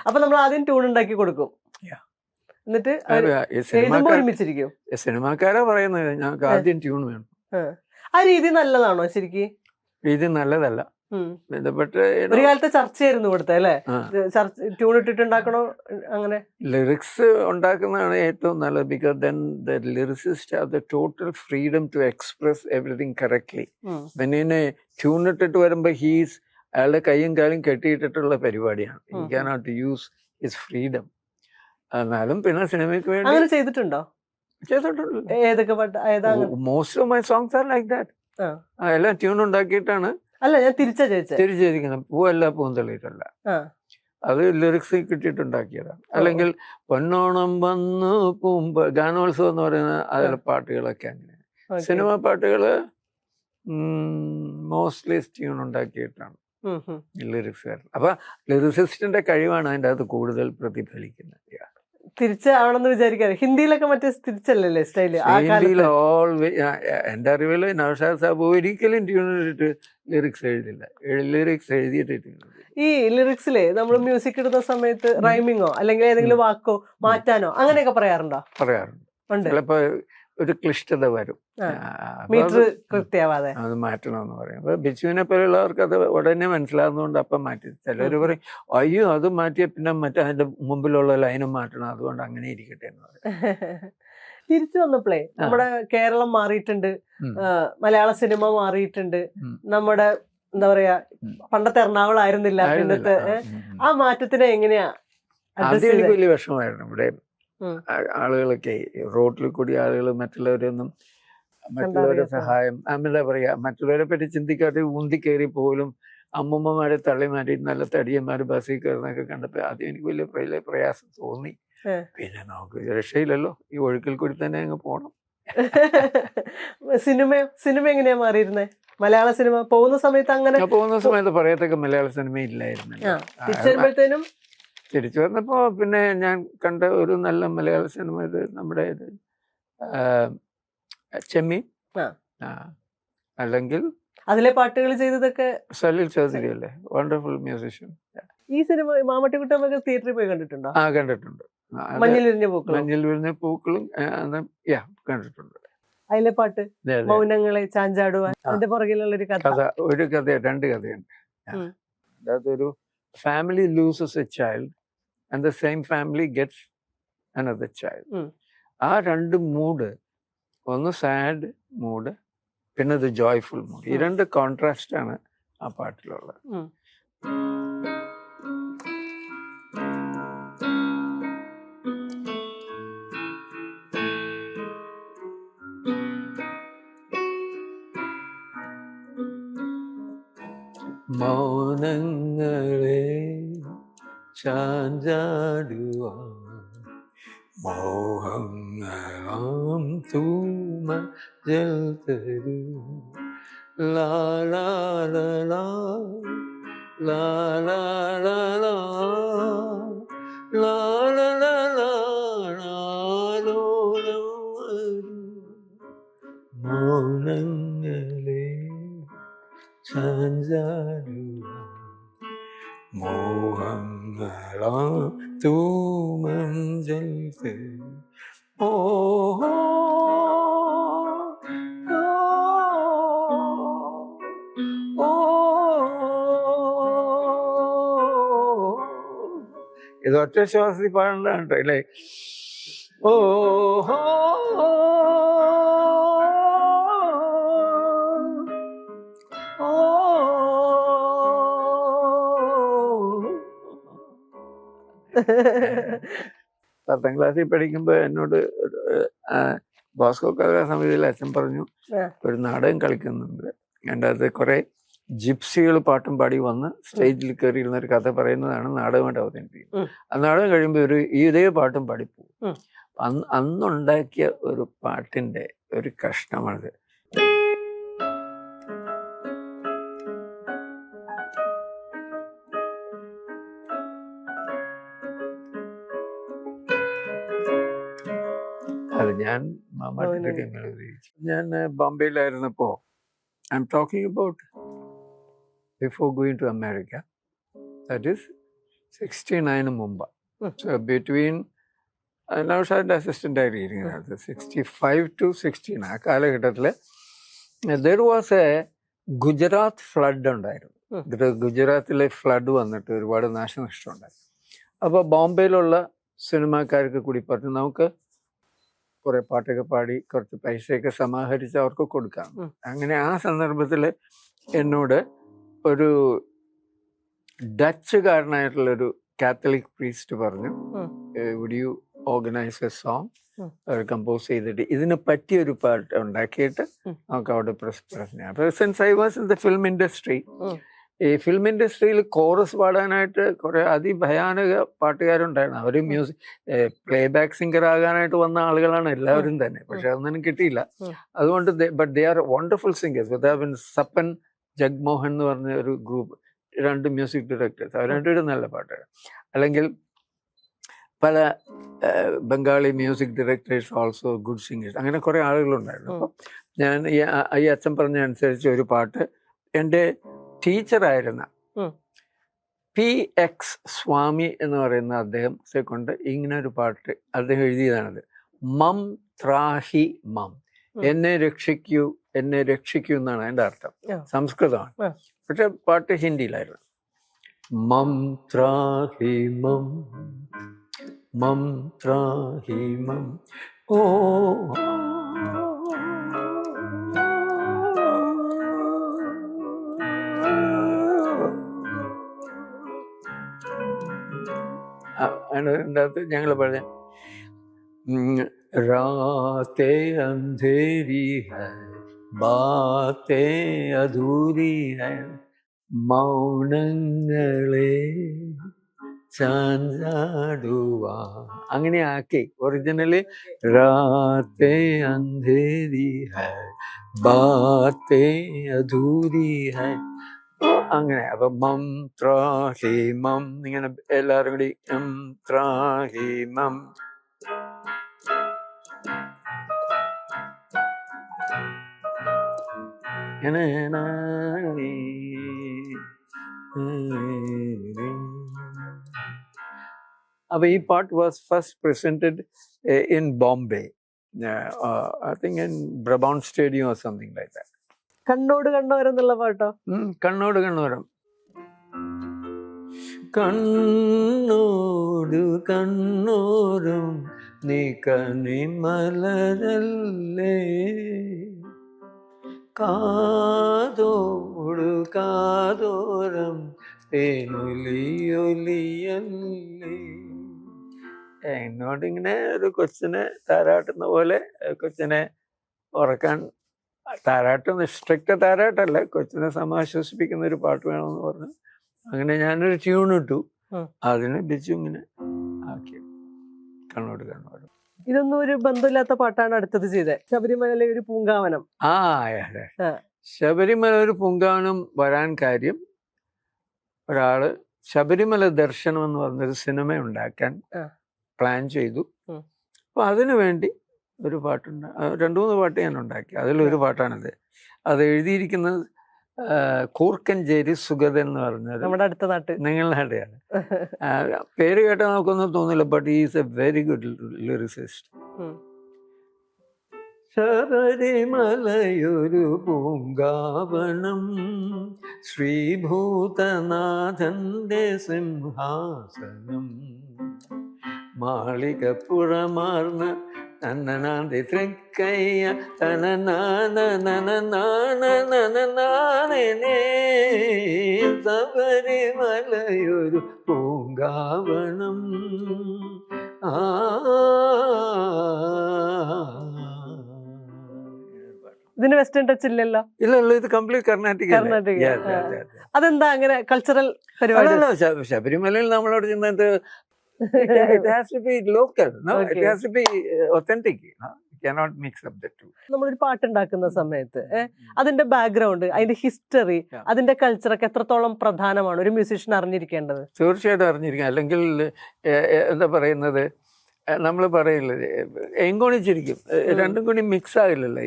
അപ്പൊ നമ്മൾ ആദ്യം ട്യൂൺ ഉണ്ടാക്കി കൊടുക്കും, എന്നിട്ട് ഒരുമിച്ചിരിക്കും. സിനിമാക്കാരാ പറയുന്നത് ഞങ്ങൾക്ക് ആദ്യം ട്യൂൺ വേണം. ആ രീതി നല്ലതാണോ? ശരിക്കും രീതി നല്ലതല്ല. ഒരു കാലത്ത് ചർച്ചയായിരുന്നു ഇവിടുത്തെ അല്ലെ, ട്യൂൺ ഇട്ടിട്ടുണ്ടാക്കണോ അങ്ങനെ? ലിറിക്സ് ഉണ്ടാക്കുന്നതാണ് ഏറ്റവും നല്ലത്. Because then the lyricist have the total freedom to express everything correctly. പിന്നെ ട്യൂൺ ഇട്ടിട്ട് വരുമ്പോ അയാളുടെ കൈയും കാലും കെട്ടിയിട്ടിട്ടുള്ള പരിപാടിയാണ്. He cannot use his freedom. എന്നാലും പിന്നെ സിനിമയ്ക്ക് വേണ്ടി അങ്ങനെ ചെയ്തിട്ടുണ്ടോ? ചെയ്തിട്ടുണ്ട്. ഏതൊക്കെ പാട്ട്? Most of my songs are like that. എല്ലാം ട്യൂൺ ഉണ്ടാക്കിയിട്ടാണ്. അല്ല, ഞാൻ തിരിച്ചിരിക്കുന്നത്. പൂവല്ല പൂന്തളിയിട്ടല്ല, അത് ലിറിക്സ് കിട്ടിയിട്ടുണ്ടാക്കിയതാണ്. അല്ലെങ്കിൽ പൊന്നോണം വന്നു ഗാനോത്സവം എന്ന് പറയുന്ന അതിലെ പാട്ടുകളൊക്കെ അങ്ങനെ. സിനിമ പാട്ടുകള് മോസ്റ്റ്ലി ട്യൂൺ ഉണ്ടാക്കിയിട്ടാണ് ലിറിക്സ്. അപ്പൊ ലിറിസിസ്റ്റിന്റെ കഴിവാണ് അതിൻ്റെ അകത്ത് കൂടുതൽ പ്രതിഫലിക്കുന്നത്. തിരിച്ചാവണമെന്ന് വിചാരിക്കാറ്. ഹിന്ദിയിലൊക്കെ മറ്റേ തിരിച്ചല്ലേ സ്റ്റൈല്? ഹിന്ദിയിൽ എന്റെ അറിവില് നൗഷാദ് സാബ് ഒരിക്കലും ട്യൂണിട്ട് ലിറിക്സ് എഴുതില്ല. ലിറിക്സ് എഴുതിയിട്ടില്ല. ഈ ലിറിക്സിലെ നമ്മൾ മ്യൂസിക് ഇടുന്ന സമയത്ത് റൈമിങ്ങോ അല്ലെങ്കിൽ ഏതെങ്കിലും വാക്കോ മാറ്റാനോ അങ്ങനെയൊക്കെ പറയാറുണ്ടോ? പറയാറുണ്ട്. ചിലപ്പോ ഒരു ക്ലിഷ്ടത വരും, മീറ്റർ കൃത്യമാവാതെ അത് മാറ്റണമെന്ന് പറയും. അപ്പൊ ബിച്ചുവിനെ പോലെയുള്ളവർക്ക് അത് ഉടനെ മനസ്സിലാകുന്നതുകൊണ്ട് അപ്പം മാറ്റി. ചിലർ പറയും അയ്യോ അത് മാറ്റിയ പിന്നെ മറ്റേ അതിന്റെ മുമ്പിലുള്ള ലൈനും മാറ്റണം, അതുകൊണ്ട് അങ്ങനെ ഇരിക്കട്ടെ എന്ന് പറയും. തിരിച്ചു വന്നപ്പോഴേ നമ്മുടെ കേരളം മാറിയിട്ടുണ്ട്, മലയാള സിനിമ മാറിയിട്ടുണ്ട്. നമ്മുടെ എന്താ പറയാ, പണ്ടത്തെ എറണാകുളം ആയിരുന്നില്ല പിന്നത്തെ. ആ മാറ്റത്തിനെ എങ്ങനെയാ? ആദ്യം എനിക്ക് വലിയ വിഷമമായിരുന്നു. ഇവിടെ ആളുകളൊക്കെ റോഡിൽ കൂടി ആളുകൾ മറ്റുള്ളവരുടെ സഹായം, എന്താ പറയാ, മറ്റുള്ളവരെ പറ്റി ചിന്തിക്കാതെ ഊന്തി കയറി പോലും അമ്മൂമ്മമാരെ തള്ളിമാരി നല്ല തടിയന്മാര് ബസ്സിൽ കയറുന്നൊക്കെ കണ്ടപ്പോ ആദ്യം എനിക്ക് വലിയ പ്രയാസം തോന്നി. പിന്നെ നമുക്ക് രക്ഷയില്ലല്ലോ, ഈ ഒഴുക്കിൽ കൂടി തന്നെ അങ്ങ് പോണം. സിനിമ എങ്ങനെയാ മാറിയിരുന്നേ? മലയാള സിനിമ പോകുന്ന സമയത്ത് പറയത്തൊക്കെ മലയാള സിനിമ ഇല്ലായിരുന്നു. തിരിച്ചു വന്നപ്പോ പിന്നെ ഞാൻ കണ്ട ഒരു നല്ല മലയാള സിനിമ ഇത് നമ്മുടെ ചെമ്മീൻ, അല്ലെങ്കിൽ അതിലെ പാട്ടുകൾ ചെയ്തതൊക്കെ സലിൽ ചൗധരി അല്ലേ, വണ്ടർഫുൾ മ്യൂസിഷ്യൻ. ഈ സിനിമ മാമട്ടിക്കുട്ടമ്മ തിയേറ്ററിൽ പോയി കണ്ടിട്ടുണ്ടോ? കണ്ടിട്ടുണ്ട്. മഞ്ഞിൽ വിരിഞ്ഞ പൂക്കളും കണ്ടിട്ടുണ്ട്. അതിലെ പാട്ട് മൗനങ്ങളെ ചാഞ്ചാടുവാൻ, അതിന്റെ പുറകിലുള്ള ഒരു കഥ, രണ്ട് കഥയുണ്ട്. അതൊരു family loses a child and the same family gets another child. ആ രണ്ട് മൂഡ്, ഒന്ന് സാഡ് മൂഡ്, പിന്നെ ഇത് ജോയ്ഫുൾ മൂഡ്. ഈ രണ്ട് കോൺട്രാസ്റ്റ് ആണ് ആ പാട്ടിലുള്ളത്. മൗനങ്ങളെ ചാഞ്ചാടുവാൻ മോഹങ്ങളാം തൂമജൽ തരൂ ലാ ലാ ലാ ലാ ലാ ലാ ലാ ലാ ലാ ലാ ലാ ലാ ലാലോലം വരൂ. മൗനങ്ങളെ ചാഞ്ചാടുവാൻ മോഹങ്ങളാം തൂമഞ്ചൽ തരൂ. ഓ ഓ, ഓ, ഇത് ഒറ്റ ശ്വാസത്തിൽ പാടേണ്ടതാണ് കേട്ടോ അല്ലേ. ഓ ഹോ, ഓ, പത്താം ക്ലാസ്സിൽ പഠിക്കുമ്പോൾ എന്നോട് ബോസ്കോ കലാസമിതിയിൽ അച്ഛൻ പറഞ്ഞു, ഒരു നാടകം കളിക്കുന്നുണ്ട്, എൻ്റെ അത് കുറെ ജിപ്സികൾ പാട്ടും പാടി വന്ന് സ്റ്റേജിൽ കയറിയിരുന്ന ഒരു കഥ പറയുന്നതാണ് നാടകമായിട്ട് അവതരിപ്പിക്കുന്നത്. ആ നാടകം കഴിയുമ്പോൾ ഇതേ പാട്ടും പാടിപ്പോവും. അന്നുണ്ടാക്കിയ ഒരു പാട്ടിൻ്റെ ഒരു കഷ്ണമാണത്. അത് ഞാൻ ഞാൻ ബോംബെയിലായിരുന്നപ്പോൾ, I am talking about before going to America, that is 69 മുമ്പ്. സോ ബിറ്റ്വീൻ നൗഷാദിൻ്റെ അസിസ്റ്റൻ്റ് ആയിരിക്കുന്നത് 65 to 69 ആ കാലഘട്ടത്തിൽ there was A Gujarat flood ഉണ്ടായിരുന്നു. ഗുജറാത്തിലെ ഫ്ലഡ് വന്നിട്ട് ഒരുപാട് നാശനഷ്ടം ഉണ്ടായി. അപ്പോൾ ബോംബെയിലുള്ള സിനിമാക്കാർക്ക് കൂടി പറഞ്ഞു, നമുക്ക് കുറെ പാട്ടൊക്കെ പാടി കുറച്ച് പൈസയൊക്കെ സമാഹരിച്ച് അവർക്ക് കൊടുക്കാം. അങ്ങനെ ആ സന്ദർഭത്തിൽ എന്നോട് ഒരു ഡച്ചുകാരനായിട്ടുള്ളൊരു കാത്തലിക് പ്രീസ്റ്റ് പറഞ്ഞു, would you organise a song, compose ചെയ്തിട്ട് ഇതിന് പറ്റിയൊരു പാട്ട് ഉണ്ടാക്കിയിട്ട് നമുക്ക് അവിടെ പ്രശ്നം. അപ്പോൾ since I was in the film industry, ഈ ഫിലിം ഇൻഡസ്ട്രിയിൽ കോറസ് പാടാനായിട്ട് കുറെ അതിഭയാനക പാട്ടുകാരുണ്ടായിരുന്നു. അവർ പ്ലേ ബാക്ക് സിംഗർ ആകാനായിട്ട് വന്ന ആളുകളാണ് എല്ലാവരും തന്നെ. പക്ഷെ അതൊന്നും കിട്ടിയില്ല. അതുകൊണ്ട് but they are wonderful singers. Sapan Jagmohan എന്ന് പറഞ്ഞ ഒരു ഗ്രൂപ്പ്, 2 മ്യൂസിക് ഡയറക്ടേഴ്സ്, അവർ രണ്ടുപേരും നല്ല പാട്ടുകാർ. അല്ലെങ്കിൽ പല Bengali music directors also good singers. അങ്ങനെ കുറേ ആളുകളുണ്ടായിരുന്നു. അപ്പം ഞാൻ ഈ അച്ഛൻ പറഞ്ഞ അനുസരിച്ച് ഒരു പാട്ട് എൻ്റെ ടീച്ചറായിരുന്ന PX സ്വാമി എന്ന് പറയുന്ന അദ്ദേഹത്തെ കൊണ്ട് ഇങ്ങനെ ഒരു പാട്ട് അദ്ദേഹം എഴുതിയതാണത്. മം ത്രാഹി മം, എന്നെ രക്ഷിക്കൂ എന്നെ രക്ഷിക്കൂ എന്നാണ് അതിൻ്റെ അർത്ഥം. സംസ്കൃതമാണ്, പക്ഷെ പാട്ട് ഹിന്ദിയിലായിരുന്നു. മം ത്രാഹി മം, മം ത്രാഹി മം, ഓ അതിൻ്റെ അകത്ത് ഞങ്ങൾ പറഞ്ഞ രാതേ അന്ധേരി ഹൈ ബാത്തേ അധൂരി ഹൈ മൗനങ്ങളെ ചാഞ്ചാടുവാ, അങ്ങനെ ആക്കി. ഒറിജിനലി രാതേ അന്ധേരി ഹൈ ബാത്തേ അധൂരി ഹൈ, അങ്ങനെ. അപ്പൊ മം ത്രാഹി മം, ഇങ്ങനെ എല്ലാവരും കൂടി മം ത്രാഹി മം. അപ്പൊ ഈ പാട്ട് was first presented in Bombay, I think in Brabourne stadium or something like that. കണ്ണോട് കണ്ണോരം എന്നുള്ള പാട്ടോ? കണ്ണോട് കണ്ണോരം. കണ്ണോട് കണ്ണോരം നീ കണിമലരല്ലേ, കാതോട് കാതോരം തേനൊലിയൊലിയല്ലേ. എന്നോട് ഇങ്ങനെ ഒരു കൊച്ചിനെ താരാട്ടുന്ന പോലെ കൊച്ചിനെ ഉറക്കാൻ താരാട്ടം സ്ട്രിക്റ്റ് താരാട്ടല്ല, കൊച്ചിനെ സമാശ്വസിപ്പിക്കുന്ന ഒരു പാട്ട് വേണമെന്ന് പറഞ്ഞു. അങ്ങനെ ഞാനൊരു ട്യൂൺ ഇട്ടു. അതിന് ബിജു ഇങ്ങനെ ആക്കി. കണ്ണോട് കണ്ണോട്. ഇതൊന്നും ഒരു ബന്ധമില്ലാത്ത പാട്ടാണ് അടുത്തത് ചെയ്തത്, ശബരിമലയിലെ ഒരു പൂങ്കാവനം. ശബരിമല ഒരു പൂങ്കാവനം വരാൻ കാര്യം, ഒരാള് ശബരിമല ദർശനം എന്ന് പറഞ്ഞൊരു സിനിമ ഉണ്ടാക്കാൻ പ്ലാൻ ചെയ്തു. അപ്പൊ അതിനു വേണ്ടി ഒരു പാട്ടുണ്ട്, 2-3 പാട്ട് ഞാൻ ഉണ്ടാക്കി. അതിലൊരു പാട്ടാണിത്. അത് എഴുതിയിരിക്കുന്നത് കൂർക്കഞ്ചേരി സുഗതൻ എന്ന് പറഞ്ഞത് നമ്മുടെ അടുത്ത നാട്ട്, നിങ്ങളുടെ നാടെയാണ്. പേര് കേട്ടാൽ നമുക്കൊന്നും തോന്നില്ല, but is a very good lyricist. ശബരിമലയൊരു പൂങ്കാവനം, ശ്രീഭൂതനാഥന്റെ സിംഹാസനം, മാളികപ്പുറമാർന്ന നന്നനാന്തി തൃക്കയ്യ തനനാനേ, ശബരിമലയൊരു പൂങ്കാവനം. ഇതിന് വെസ്റ്റേൺ ടച്ച് ഇല്ലല്ലോ? ഇല്ലല്ലോ, ഇത് കംപ്ലീറ്റ് കർണാട്ടിക്. അതെന്താ അങ്ങനെ കൾച്ചറൽ പരിപാടി? ശബരിമലയിൽ നമ്മളോട് ചെന്നിട്ട് it has to be local, no? It has to be authentic, no? You cannot mix up the two. നമ്മളൊരു പാട്ടുണ്ടാക്കുന്ന സമയത്ത് അതിന്റെ ബാക്ക്ഗ്രൗണ്ട്, അതിന്റെ ഹിസ്റ്ററി, അതിന്റെ കൾച്ചറൊക്കെ എത്രത്തോളം പ്രധാനമാണ് ഒരു മ്യൂസീഷ്യൻ അറിഞ്ഞിരിക്കേണ്ടത്? തീർച്ചയായിട്ടും അറിഞ്ഞിരിക്കണം. അല്ലെങ്കിൽ എന്താ പറയുന്നത്, നമ്മൾ പറയില്ലേ, എങ്കോണിച്ചിരിക്കും, രണ്ടും കൂടി മിക്സ് ആകില്ലല്ലോ.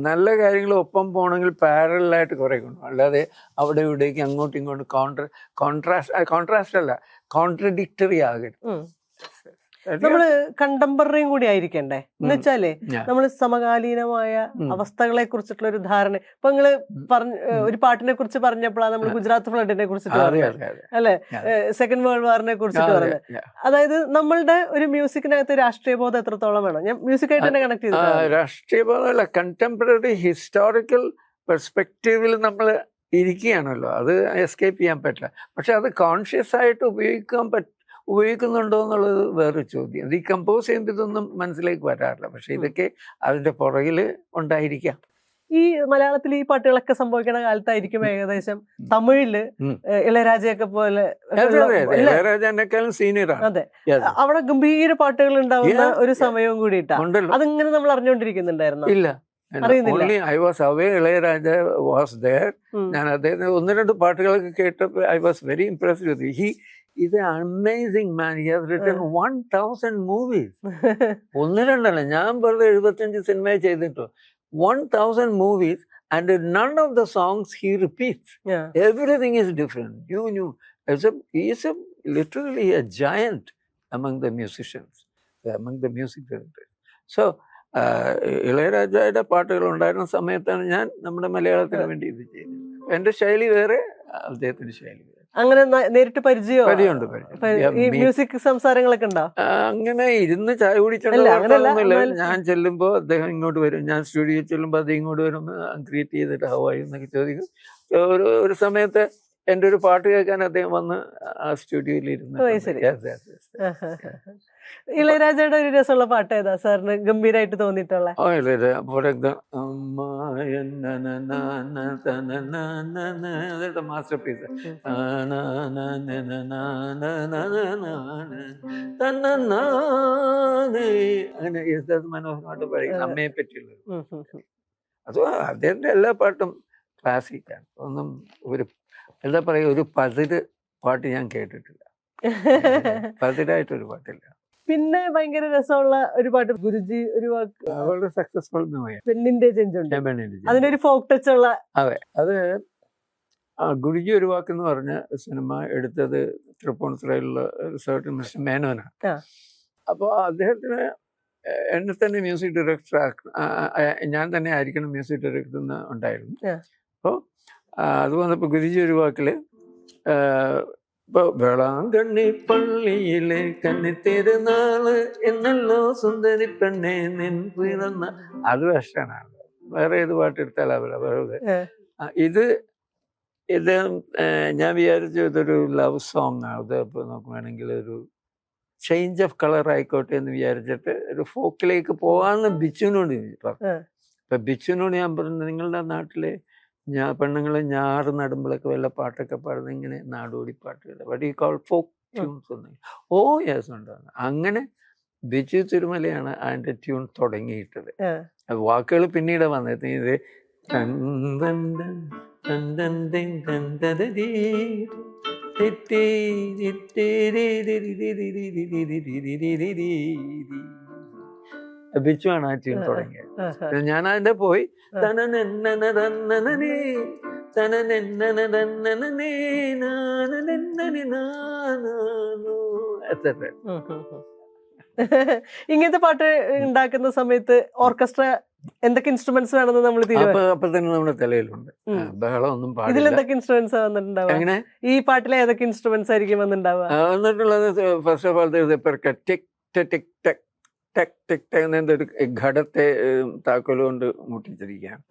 നല്ല കാര്യങ്ങൾ ഒപ്പം പോകണമെങ്കിൽ പാരലായിട്ട് കുറെ കൊണ്ടു, അല്ലാതെ അവിടെ ഇവിടേക്ക് അങ്ങോട്ടും ഇങ്ങോട്ടും കോൺട്രാസ്റ്റ് അല്ല, കോൺട്രഡിക്ടറി ആകരുത്. നമ്മള് കണ്ടംപററിയും കൂടി ആയിരിക്കണ്ടേ? എന്ന് വെച്ചാലേ നമ്മള് സമകാലീനമായ അവസ്ഥകളെ കുറിച്ചിട്ടുള്ള ഒരു ധാരണ. ഇപ്പൊ നിങ്ങള് ഒരു പാട്ടിനെ കുറിച്ച് പറഞ്ഞപ്പോഴാണ് നമ്മൾ ഗുജറാത്ത് ഫ്ലഡിനെ കുറിച്ചിട്ട് പറഞ്ഞത്, അല്ലെ? സെക്കൻഡ് വേൾഡ് വാറിനെ കുറിച്ചിട്ട് പറഞ്ഞത്. അതായത് നമ്മളുടെ ഒരു മ്യൂസിക്കിനകത്ത് രാഷ്ട്രീയ ബോധം എത്രത്തോളം വേണം? ഞാൻ മ്യൂസിക്കായിട്ട് തന്നെ കണക്ട് ചെയ്തു. രാഷ്ട്രീയ ബോധമല്ല, കണ്ടംപററി ഹിസ്റ്റോറിക്കൽ പെർസ്പെക്റ്റീവിൽ നമ്മൾ ഇരിക്കുകയാണല്ലോ, അത് എസ്കേപ്പ് ചെയ്യാൻ പറ്റില്ല. പക്ഷെ അത് കോൺഷ്യസ് ആയിട്ട് ഉപയോഗിക്കുന്നുണ്ടോ എന്നുള്ളത് വേറൊരു ചോദ്യം. അത് ഈ കമ്പോസ് ചെയ്യുമ്പോൾ ഇതൊന്നും മനസ്സിലേക്ക് വരാറില്ല, പക്ഷെ ഇതൊക്കെ അതിന്റെ പുറകില് ഉണ്ടായിരിക്കാം. ഈ മലയാളത്തിൽ ഈ പാട്ടുകളൊക്കെ സംഭവിക്കുന്ന കാലത്തായിരിക്കും ഏകദേശം തമിഴില് ഇളയരാജയൊക്കെ പോലെ, ഇളയരാജേക്കാളും സീനിയറാണ്. അതെ, അവിടെ ഗംഭീര പാട്ടുകൾ ഉണ്ടാവുന്ന ഒരു സമയവും കൂടിയിട്ടാ. അതിങ്ങനെ നമ്മൾ അറിഞ്ഞുകൊണ്ടിരിക്കുന്നുണ്ടായിരുന്നു? ഇല്ല, only I was away, Ilayaraja was there. ഞാൻ അദ്ദേഹത്തിന് 1-2 പാട്ടുകളൊക്കെ കേട്ടപ്പോൾ I was very impressed with him. He is an amazing man. He has written 1000 movies. 1-2 ഞാൻ വെറുതെ 75 സിനിമ ചെയ്തിട്ടു. 1000 movies and none of the songs he repeats. Everything is different. He is literally a giant among the musicians, among the music directors. So ഇളയരാജയുടെ പാട്ടുകൾ ഉണ്ടായിരുന്ന സമയത്താണ് ഞാൻ നമ്മുടെ മലയാളത്തിന് വേണ്ടി ഇത് ചെയ്തത്. എന്റെ ശൈലി വേറെ, അദ്ദേഹത്തിന്റെ ശൈലി വേറെ. അങ്ങനെ നേരിട്ട് പരിചയമുണ്ട്. ഈ മ്യൂസിക് സംസാരങ്ങളൊക്കെ ഉണ്ടോ? അങ്ങനെ ഇരുന്ന് ചായ കുടിച്ചൊന്നുമില്ല. ഞാൻ ചെല്ലുമ്പോ അദ്ദേഹം ഇങ്ങോട്ട് വരും, ഞാൻ സ്റ്റുഡിയോയിൽ ചെല്ലുമ്പോ അദ്ദേഹം ഇങ്ങോട്ട് വരും, ക്രിയേറ്റ് ചെയ്തിട്ട് ഹവായി എന്നൊക്കെ ചോദിക്കും. ഒരു സമയത്ത് എന്റെ ഒരു പാട്ട് കേൾക്കാൻ അദ്ദേഹം വന്ന് ആ സ്റ്റുഡിയോയിൽ ഇരുന്ന്. ഇളയരാജയുടെ ഒരു രസമുള്ള പാട്ട് ഏതാ സാറിന് ഗംഭീരായിട്ട് തോന്നിയിട്ടുള്ള? Masterpiece. അങ്ങനെ മനോഹരമായിട്ട് പറയും അമ്മയെ പറ്റിയുള്ളത്. അത് അദ്ദേഹത്തിന്റെ എല്ലാ പാട്ടും ക്ലാസിക്കാണ്. ഒന്നും ഒരു എന്താ പറയുക, ഒരു പതിര് പാട്ട് ഞാൻ കേട്ടിട്ടില്ല, പതിരായിട്ടൊരു പാട്ടില്ല. പിന്നെ ഭയങ്കര രസമുള്ള ഒരു പാട്ട് ഗുരുജി ഒരു വളരെ സക്സസ്ഫുൾ പെണ്ണിന്റെ ചെഞ്ചുണ്ട്, അതിനൊരു ഫോക്ക് ടച്ച് ഉള്ള. അതെ, അത് ഗുരുജി ഒരു വാക്കെന്ന് പറഞ്ഞ സിനിമ എടുത്തത് തൃപ്പൂണിത്തുറയിലുള്ള റിസോർട്ട് മിസ്റ്റർ മേനോനാണ്. അപ്പോൾ അദ്ദേഹത്തിന് എന്നെ തന്നെ മ്യൂസിക് ഡയറക്ടർ ഞാൻ തന്നെ ആയിരിക്കണം മ്യൂസിക് ഡയറക്ടർ എന്ന് ഉണ്ടായിരുന്നു. അപ്പോൾ അത് വന്നപ്പോൾ ഗുരുജി ഒരു വാക്കില് വേളാങ്കണ്ണി പള്ളിയിലെ കന്നിത്തിരുന്നാള് എന്നല്ലോ സുന്ദരി പെണ്ണെ നിൻ പിറന്ന, അത് വെസ്റ്റേണാണ്. വേറെ ഏത് പാട്ടെടുത്താലും അവരെ ഇത് ഞാൻ വിചാരിച്ചു ഇതൊരു ലവ് സോങ് ആണ്. അത് ഇപ്പോൾ നമുക്ക് വേണമെങ്കിൽ ഒരു ചേഞ്ച് ഓഫ് കളർ ആയിക്കോട്ടെ എന്ന് വിചാരിച്ചിട്ട് ഒരു ഫോക്കിലേക്ക് പോകാമെന്ന് ബിച്ചുവിനോട് പറഞ്ഞു. ഇപ്പം ബിച്ചുവിനോട് ഞാൻ പറഞ്ഞു, നിങ്ങളുടെ നാട്ടിലെ പെണ്ണുങ്ങൾ ഞാറ് നടുമ്പോഴൊക്കെ വല്ല പാട്ടൊക്കെ പാടുന്ന ഇങ്ങനെ നാടോടി പാട്ടുകൾ, what you call folk tunes ഒന്നും. ഓ യെസ് ഉണ്ടാകുന്നു. അങ്ങനെ ബിജു തിരുമലയാണ് അതിൻ്റെ ട്യൂൺ തുടങ്ങിയിട്ടത്. വാക്കുകൾ പിന്നീട് വന്നത് ഇത് ബിച്ചുവാണ് ആ ട്യൂൺ തുടങ്ങിയത്. ഞാൻ അതിന്റെ പോയി ഇങ്ങനത്തെ പാട്ട് ഉണ്ടാക്കുന്ന സമയത്ത് ഓർക്കസ്ട്ര എന്തൊക്കെ ഇൻസ്ട്രുമെന്റ്സ് വേണമെന്ന് നമ്മൾ അപ്പൊ തന്നെ നമ്മുടെ തലയിലുണ്ട്. ബഹളം ഒന്നും പാടില്ല. ഇതിലെന്തൊക്കെ ഇൻസ്ട്രുമെന്റ്സ് വന്നിട്ടുണ്ടാവുക? എങ്ങനെ ഈ പാട്ടിലെ ഏതൊക്കെ ഇൻസ്ട്രുമെന്റ്സ് ആയിരിക്കും വന്നിട്ടുണ്ടാവുക? വന്നിട്ടുള്ളത് ഫസ്റ്റ് ഓഫ് ഓൾ എന്തൊരു ഘടത്തെ താക്കോല് കൊണ്ട് മുട്ടിച്ചിരിക്കുകയാണ്.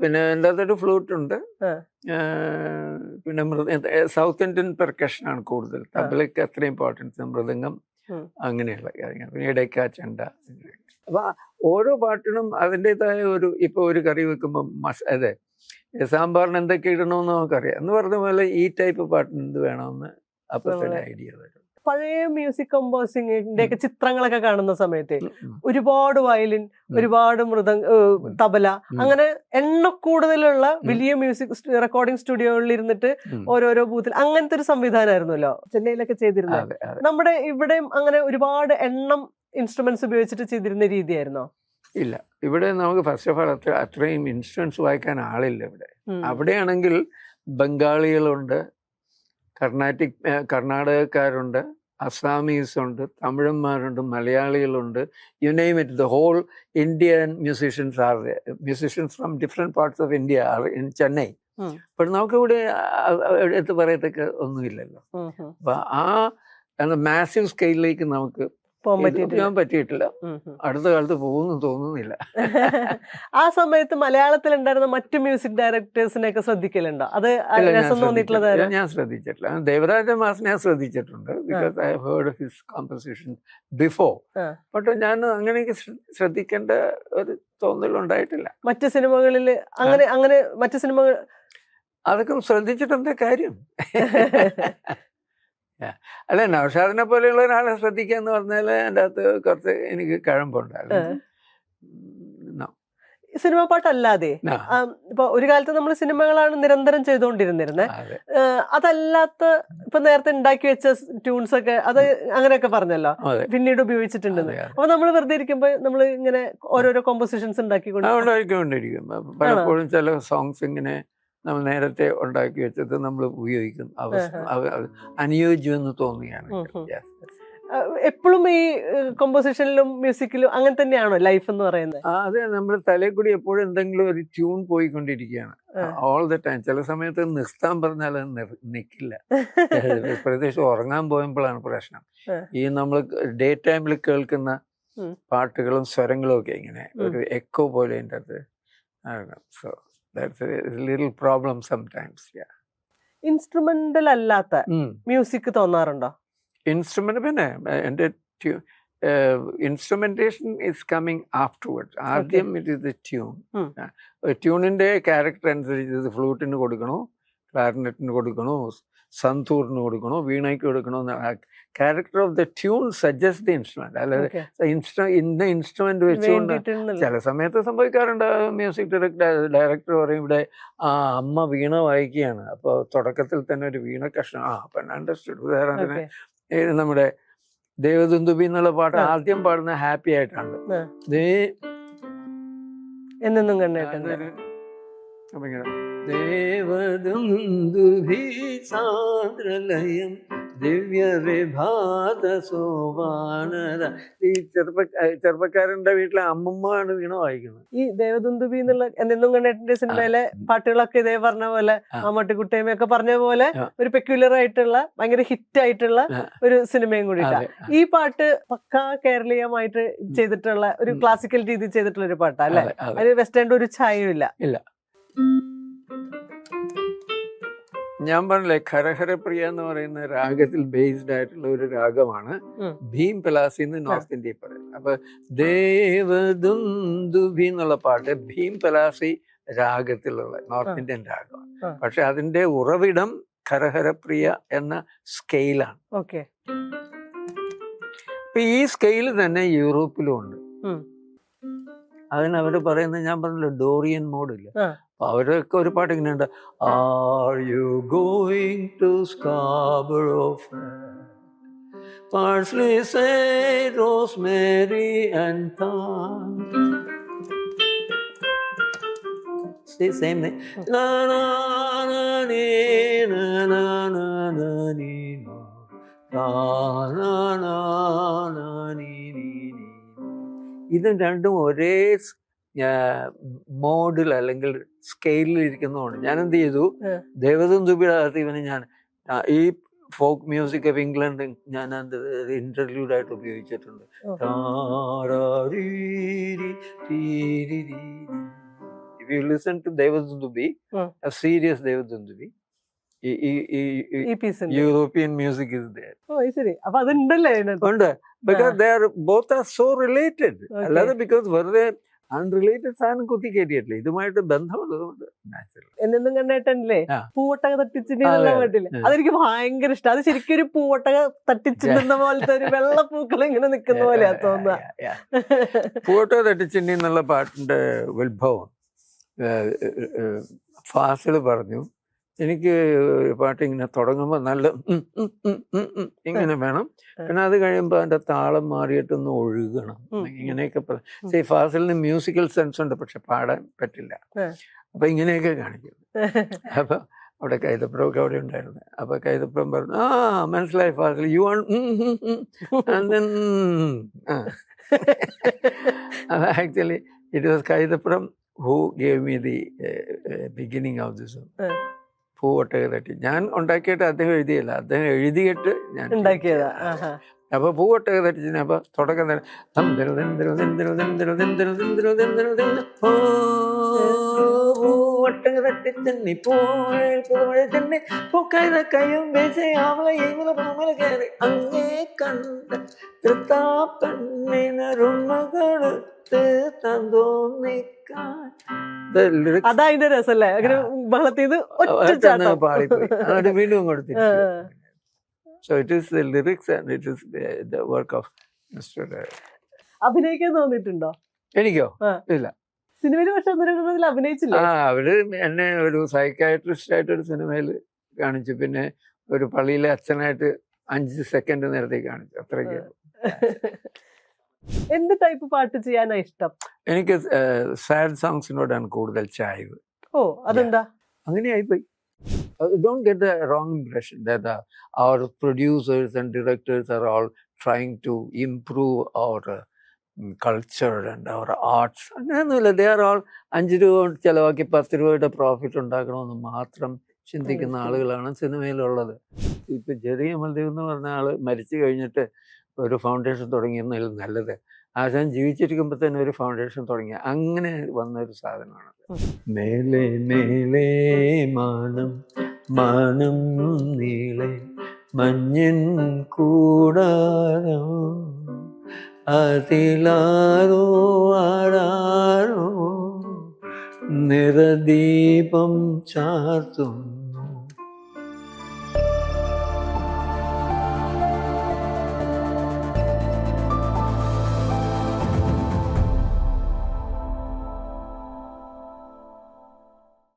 പിന്നെ എൻ്റെ അകത്തൊരു ഫ്ലൂട്ട് ഉണ്ട്. പിന്നെ സൗത്ത് ഇന്ത്യൻ പെർക്കഷൻ ആണ് കൂടുതൽ. തബലയ്ക്ക് അത്ര ഇമ്പോർട്ടൻസ്, മൃദംഗം അങ്ങനെയുള്ള കാര്യങ്ങൾ, പിന്നെ ഇടയ്ക്ക ചെണ്ട. അപ്പൊ ഓരോ പാട്ടിനും അതിൻ്റെതായ ഒരു, ഇപ്പൊ ഒരു കറി വെക്കുമ്പോൾ അതെ സാമ്പാറിന് എന്തൊക്കെ ഇടണമെന്ന് നമുക്കറിയാം. എന്ന് പറഞ്ഞ പോലെ ഈ ടൈപ്പ് പാട്ടിന് എന്ത് വേണമെന്ന് അപ്പൊ തന്നെ ഐഡിയ വരും. പഴയ മ്യൂസിക് കമ്പോസിംഗിന്റെ ഒക്കെ ചിത്രങ്ങളൊക്കെ കാണുന്ന സമയത്ത് ഒരുപാട് വയലിൻ, ഒരുപാട് തബല, അങ്ങനെ കൂടുതലുള്ള വലിയ മ്യൂസിക് റെക്കോർഡിംഗ് സ്റ്റുഡിയോകളിൽ ഇരുന്നിട്ട് ഓരോരോ ബൂത്തിൽ അങ്ങനത്തെ ഒരു സംവിധാനമായിരുന്നല്ലോ ചെന്നൈയിലൊക്കെ ചെയ്തിരുന്നത്. നമ്മുടെ ഇവിടെയും അങ്ങനെ ഒരുപാട് ഇൻസ്ട്രുമെന്റ്സ് ഉപയോഗിച്ചിട്ട് ചെയ്തിരുന്ന രീതിയായിരുന്നോ? ഇല്ല, ഇവിടെ നമുക്ക് ഫസ്റ്റ് ഓഫ് ഓൾ അത്രയും ഇൻസ്ട്രുമെന്റ്സ് വായിക്കാൻ ആളില്ല ഇവിടെ. അവിടെയാണെങ്കിൽ ബംഗാളികളുണ്ട്, കർണാടകക്കാരുണ്ട്, അസാമീസ് ഉണ്ട്, തമിഴന്മാരുണ്ട്, മലയാളികളുണ്ട്, you name it. The whole Indian musicians are musicians from different parts of India are in Chennai. പക്ഷെ നമുക്കിവിടെ എടുത്ത് പറയത്തൊക്കെ ഒന്നുമില്ലല്ലോ. അപ്പൊ ആ മാസീവ് സ്കെയിലിലേക്ക് നമുക്ക് പോകാൻ പറ്റിയിട്ടില്ല. അടുത്ത കാലത്ത് പോകുന്നു തോന്നുന്നില്ല. ആ സമയത്ത് മലയാളത്തിൽ ഉണ്ടായിരുന്ന മറ്റു മ്യൂസിക് ഡയറക്ടേഴ്സിനെയൊക്കെ ശ്രദ്ധിക്കലുണ്ടോ? അത് ഞാൻ ശ്രദ്ധിച്ചിട്ടില്ല. ദേവരാജ മാസിനെ ഞാൻ ശ്രദ്ധിച്ചിട്ടുണ്ട്. Because I have heard his composition before. പക്ഷെ ഞാൻ അങ്ങനെയൊക്കെ ശ്രദ്ധിക്കേണ്ട ഒരു തോന്നലുണ്ടായിട്ടില്ല. മറ്റു സിനിമകളിൽ അങ്ങനെ മറ്റു സിനിമകൾ അതൊക്കെ ശ്രദ്ധിച്ചിട്ടെന്താ കാര്യം? അല്ല, നൗഷാദിനെ പോലെയുള്ള ഒരാളെ ശ്രദ്ധിക്കുക എന്ന് പറഞ്ഞാൽ എൻ്റെ അകത്ത് കുറച്ച് എനിക്ക് കഴമ്പുണ്ടായിരുന്നു. സിനിമ പാട്ടല്ലാതെ ഇപ്പൊ ഒരു കാലത്ത് നമ്മൾ സിനിമകളാണ് നിരന്തരം ചെയ്തുകൊണ്ടിരുന്നിരുന്നത്. അതല്ലാത്ത ഇപ്പൊ നേരത്തെ ഉണ്ടാക്കി വെച്ച ട്യൂൺസ് ഒക്കെ അത് അങ്ങനെയൊക്കെ പറഞ്ഞല്ലോ പിന്നീട് ഉപയോഗിച്ചിട്ടുണ്ടെന്ന്. അപ്പൊ നമ്മൾ വെറുതെ ഇരിക്കുമ്പോ നമ്മൾ ഇങ്ങനെ ഓരോരോ കോമ്പോസിഷൻസ് ഉണ്ടാക്കിക്കൊണ്ടിരിക്കും. പലപ്പോഴും ചില സോങ്സ് ഇങ്ങനെ നമ്മൾ നേരത്തെ ഉണ്ടാക്കി വെച്ചത് നമ്മൾ ഉപയോഗിക്കും, അനുയോജ്യം എന്ന് തോന്നുകയാണ്. എപ്പോഴും ഈ കോമ്പോസിഷനിലും മ്യൂസിക്കിലും അങ്ങനെ തന്നെയാണോ ലൈഫ് എന്ന് പറയുന്നത്? അതെ, നമ്മുടെ തലയിൽ കൂടി എപ്പോഴും എന്തെങ്കിലും ഒരു ട്യൂൺ പോയിക്കൊണ്ടിരിക്കുകയാണ് ഓൾ ദ ടൈം. ചില സമയത്ത് നിർത്താൻ പറഞ്ഞാൽ അത് നിൽക്കില്ല. പ്രത്യേകിച്ച് ഉറങ്ങാൻ പോകുമ്പോഴാണ് പ്രശ്നം. ഈ നമ്മൾ ഡേ ടൈമിൽ കേൾക്കുന്ന പാട്ടുകളും സ്വരങ്ങളും ഒക്കെ ഇങ്ങനെ ഒരു എക്കോ പോലെ എൻ്റെ അത്. So that's a little problem sometimes. Instrumental അല്ലാത്ത മ്യൂസിക് തോന്നാറുണ്ടോ? ഇൻസ്ട്രുമെന്റ് പിന്നെ എൻ്റെ ഇൻസ്ട്രുമെന്റേഷൻ ഈസ് കമ്മിങ് ആഫ്റ്റർവേർഡ്സ്. ആദ്യം ഇറ്റ് ഇസ് ദ ട്യൂൺ. ട്യൂണിന്റെ ക്യാരക്ടർ അനുസരിച്ച് ഇത് ഫ്ലൂട്ടിന് കൊടുക്കണോ, ക്ലാരിനെറ്റിന് കൊടുക്കണോ, സന്തൂറിന് കൊടുക്കണോ, വീണയ്ക്ക് കൊടുക്കണോ. Character of the tune suggest the instrument. അല്ലാതെ ഇന്ന ഇൻസ്ട്രുമെന്റ് വെച്ചുകൊണ്ട് ചില സമയത്ത് സംഭവിക്കാറുണ്ട്. മ്യൂസിക് ഡയറക്ടർ പറയും ഇവിടെ അമ്മ വീണ വായിക്കുകയാണ്, അപ്പോൾ തുടക്കത്തിൽ തന്നെ ഒരു വീണ കഷ്ണം അപ്പം അണ്ടർസ്റ്റുഡ്. ഉദാഹരണത്തിന് നമ്മുടെ ദേവദുന്ദുബി എന്നുള്ള പാട്ട് ആദ്യം പാടുന്ന ഹാപ്പി ആയിട്ടാണ്. എന്നും കണ്ടിട്ടുണ്ട്. ദേവദുന്ദുഭി സാന്ദ്രലയം ദിവ്യ വിഭാത സോപാനര. ഈ ചെറുപ്പക്കാരന്റെ വീട്ടിലെ അമ്മമ്മയാണ് വീണ വായിക്കുന്നത്. ഈ ദേവദുന്ദുബി എന്നുള്ള എന്നും കണ്ടിട്ടുണ്ട് സിനിമയിലെ പാട്ടുകളൊക്കെ ഇതേ പറഞ്ഞ പോലെ മമ്മട്ടിക്കുട്ടിയമ്മയൊക്കെ പറഞ്ഞ പോലെ ഒരു പെക്യുലർ ആയിട്ടുള്ള ഭയങ്കര ഹിറ്റ് ആയിട്ടുള്ള ഒരു സിനിമയും കൂടിയിട്ടാണ്. ഈ പാട്ട് പക്കാ കേരളീയമായിട്ട് ചെയ്തിട്ടുള്ള ഒരു ക്ലാസിക്കൽ രീതി ചെയ്തിട്ടുള്ള ഒരു പാട്ടാ അല്ലെ? അതിന് വെസ്റ്റേണിന്റെ ഒരു ഛായയും ഇല്ല. ഞാൻ പറഞ്ഞില്ലേ, ഖരഹരപ്രിയ എന്ന് പറയുന്ന രാഗത്തിൽ ബേസ്ഡ് ആയിട്ടുള്ള ഒരു രാഗമാണ് ഭീം പലാസി എന്ന് നോർത്ത് ഇന്ത്യയിൽ പറയുന്നത്. അപ്പൊ ദേവദുന്ദുഭി എന്നുള്ള പാട്ട് ഭീം പലാസി രാഗത്തിലുള്ള നോർത്ത് ഇന്ത്യൻ രാഗമാണ്. പക്ഷെ അതിന്റെ ഉറവിടം ഖരഹരപ്രിയ എന്ന സ്കെയിലാണ്. ഓക്കെ. അപ്പൊ ഈ സ്കെയിൽ തന്നെ യൂറോപ്പിലും ഉണ്ട്. അതിന് അവര് പറയുന്നത് ഞാൻ പറഞ്ഞല്ലോ ഡോറിയൻ മോഡില്ല. അപ്പൊ അവരൊക്കെ ഒരു പാട്ട് ഇങ്ങനെയുണ്ട്, are you going to Scarborough parsley, sage, rosemary and thyme. See, same thing. Na na na ni na na na na ni no. Na na na na ni ni ni. ഇതും രണ്ടും ഒരേ മോഡിൽ അല്ലെങ്കിൽ സ്കെയിലിൽ ഇരിക്കുന്നതുകൊണ്ട് ഞാൻ എന്ത് ചെയ്തു, ദേവദുന്ദുഭിയുടെ അകത്ത് ഇവന് ഞാൻ ഈ ഫോക്ക് മ്യൂസിക് ഓഫ് ഇംഗ്ലണ്ട് ഞാൻ ഇന്റർലൂഡ് ആയിട്ട് ഉപയോഗിച്ചിട്ടുണ്ട്. If you listen to Devadundubi, a serious Devadundubi, European music is there. അപ്പൊ അതുണ്ടല്ലേ ഉണ്ട്. Because they are both are so related. അല്ലാതെ because വെറുതെ അൺറിലേറ്റഡ് സാധനം കുത്തി കയറ്റിയിട്ടില്ല, ഇതുമായിട്ട് ബന്ധമുള്ളതുകൊണ്ട് നാച്ചുറൽ. എന്നും കണ്ടേട്ടല്ലേ പൂവട്ടക തട്ടിച്ചിട്ടുള്ള പാട്ടില്ല, അതെനിക്ക് ഭയങ്കര ഇഷ്ടം. അത് ശരിക്കും ഒരു പൂവട്ടക തട്ടിച്ചിട്ടുന്ന പോലത്തെ ഒരു വെള്ളപ്പൂക്കൾ ഇങ്ങനെ നിൽക്കുന്ന പോലെയാ തോന്നുക. പൂവട്ടക തട്ടിച്ചിണ്ടി എന്നുള്ള പാട്ടിന്റെ ഉത്ഭവം ഫാസിൽ പറഞ്ഞു, എനിക്ക് പാട്ട് ഇങ്ങനെ തുടങ്ങുമ്പോൾ നല്ല ഇങ്ങനെ വേണം, പിന്നെ അത് കഴിയുമ്പോൾ അതിൻ്റെ താളം മാറിയിട്ടൊന്ന് ഒഴുകണം, ഇങ്ങനെയൊക്കെ. ഫാസിലിന് മ്യൂസിക്കൽ സെൻസ് ഉണ്ട്, പക്ഷെ പാടാൻ പറ്റില്ല. അപ്പൊ ഇങ്ങനെയൊക്കെ കാണിക്കും. അപ്പൊ അവിടെ കൈതപ്പുറമൊക്കെ അവിടെ ഉണ്ടായിരുന്നു. അപ്പൊ കൈതപ്പുറം പറഞ്ഞു, ആ മനസ്സിലായി Fazil, you want actually it was Kaithapram who gave me the beginning of this song. പൂവട്ടക തട്ടി ഞാൻ ഉണ്ടാക്കിയിട്ട് അദ്ദേഹം എഴുതിയല്ല, അദ്ദേഹം എഴുതിയിട്ട് ഞാൻ ഉണ്ടാക്കിയതാ. അപ്പൊ പൂവട്ടക തട്ടിച്ചിന് അപ്പൊ തുടക്കം തന്നെ പൂവട്ടക തട്ടിച്ചെന്നി പൂമഴ ചെന്നി പൂക്കൈത കയ്യും വെച്ച് അവളെ കയറി അങ്ങേ കണ്ട തൃത്താപ്പെണ്ണിനരുമകളത്ത് തന്തോന്നിക്കാൻ. അതാ അതിന്റെ രസല്ലേ, അങ്ങനെ ബഹളത്തിന്ന് പാടിപ്പോയി അത് വീണ്ടും കൊടുത്തു. So it is the lyrics and it is the work of Mr. അഭിനയിക്കാൻ തോന്നിയിട്ടുണ്ടോ? എനിക്കോ? ഇല്ല. സിനിമയിൽ പക്ഷെ അഭിനയിച്ചില്ല. അവര് എന്നെ ഒരു സൈക്കാട്രിസ്റ്റ് ആയിട്ട് ഒരു സിനിമയിൽ കാണിച്ചു, പിന്നെ ഒരു പള്ളിയിലെ അച്ഛനായിട്ട് 5 സെക്കൻഡ് നേരത്തേക്ക് കാണിച്ചു, അത്രയ്ക്ക്. എന്ത് ടൈപ്പ് പാട്ട് ചെയ്യാനാ ഇഷ്ടം? എനിക്ക് സാഡ് സോങ്സിനോടാണ് കൂടുതൽ ചായ്വ്. ഓ, അതെന്താ അങ്ങനെയായിപ്പോയി. Don't get the wrong impression that our producers and directors are all trying to improve our culture and our arts. അങ്ങനെയൊന്നുമില്ല. They are all 5 രൂപ ചിലവാക്കി 10 രൂപയുടെ പ്രോഫിറ്റ് ഉണ്ടാക്കണമെന്ന് മാത്രം ചിന്തിക്കുന്ന ആളുകളാണ് സിനിമയിലുള്ളത്. ഇപ്പൊ ജെറി അമൽദേവ് എന്ന് പറഞ്ഞ ആള് മരിച്ചു കഴിഞ്ഞിട്ട് ഒരു ഫൗണ്ടേഷൻ തുടങ്ങിയെന്നതിൽ നല്ലത് ആശാൻ ജീവിച്ചിരിക്കുമ്പോൾ തന്നെ ഒരു ഫൗണ്ടേഷൻ തുടങ്ങി, അങ്ങനെ വന്നൊരു സാധനമാണ്. മേലെ മേലെ മാനം മാനം നീളെ മഞ്ഞൻ കൂടാരം അതിലാരോ ആരാരോ നിറദീപം ചാർത്തും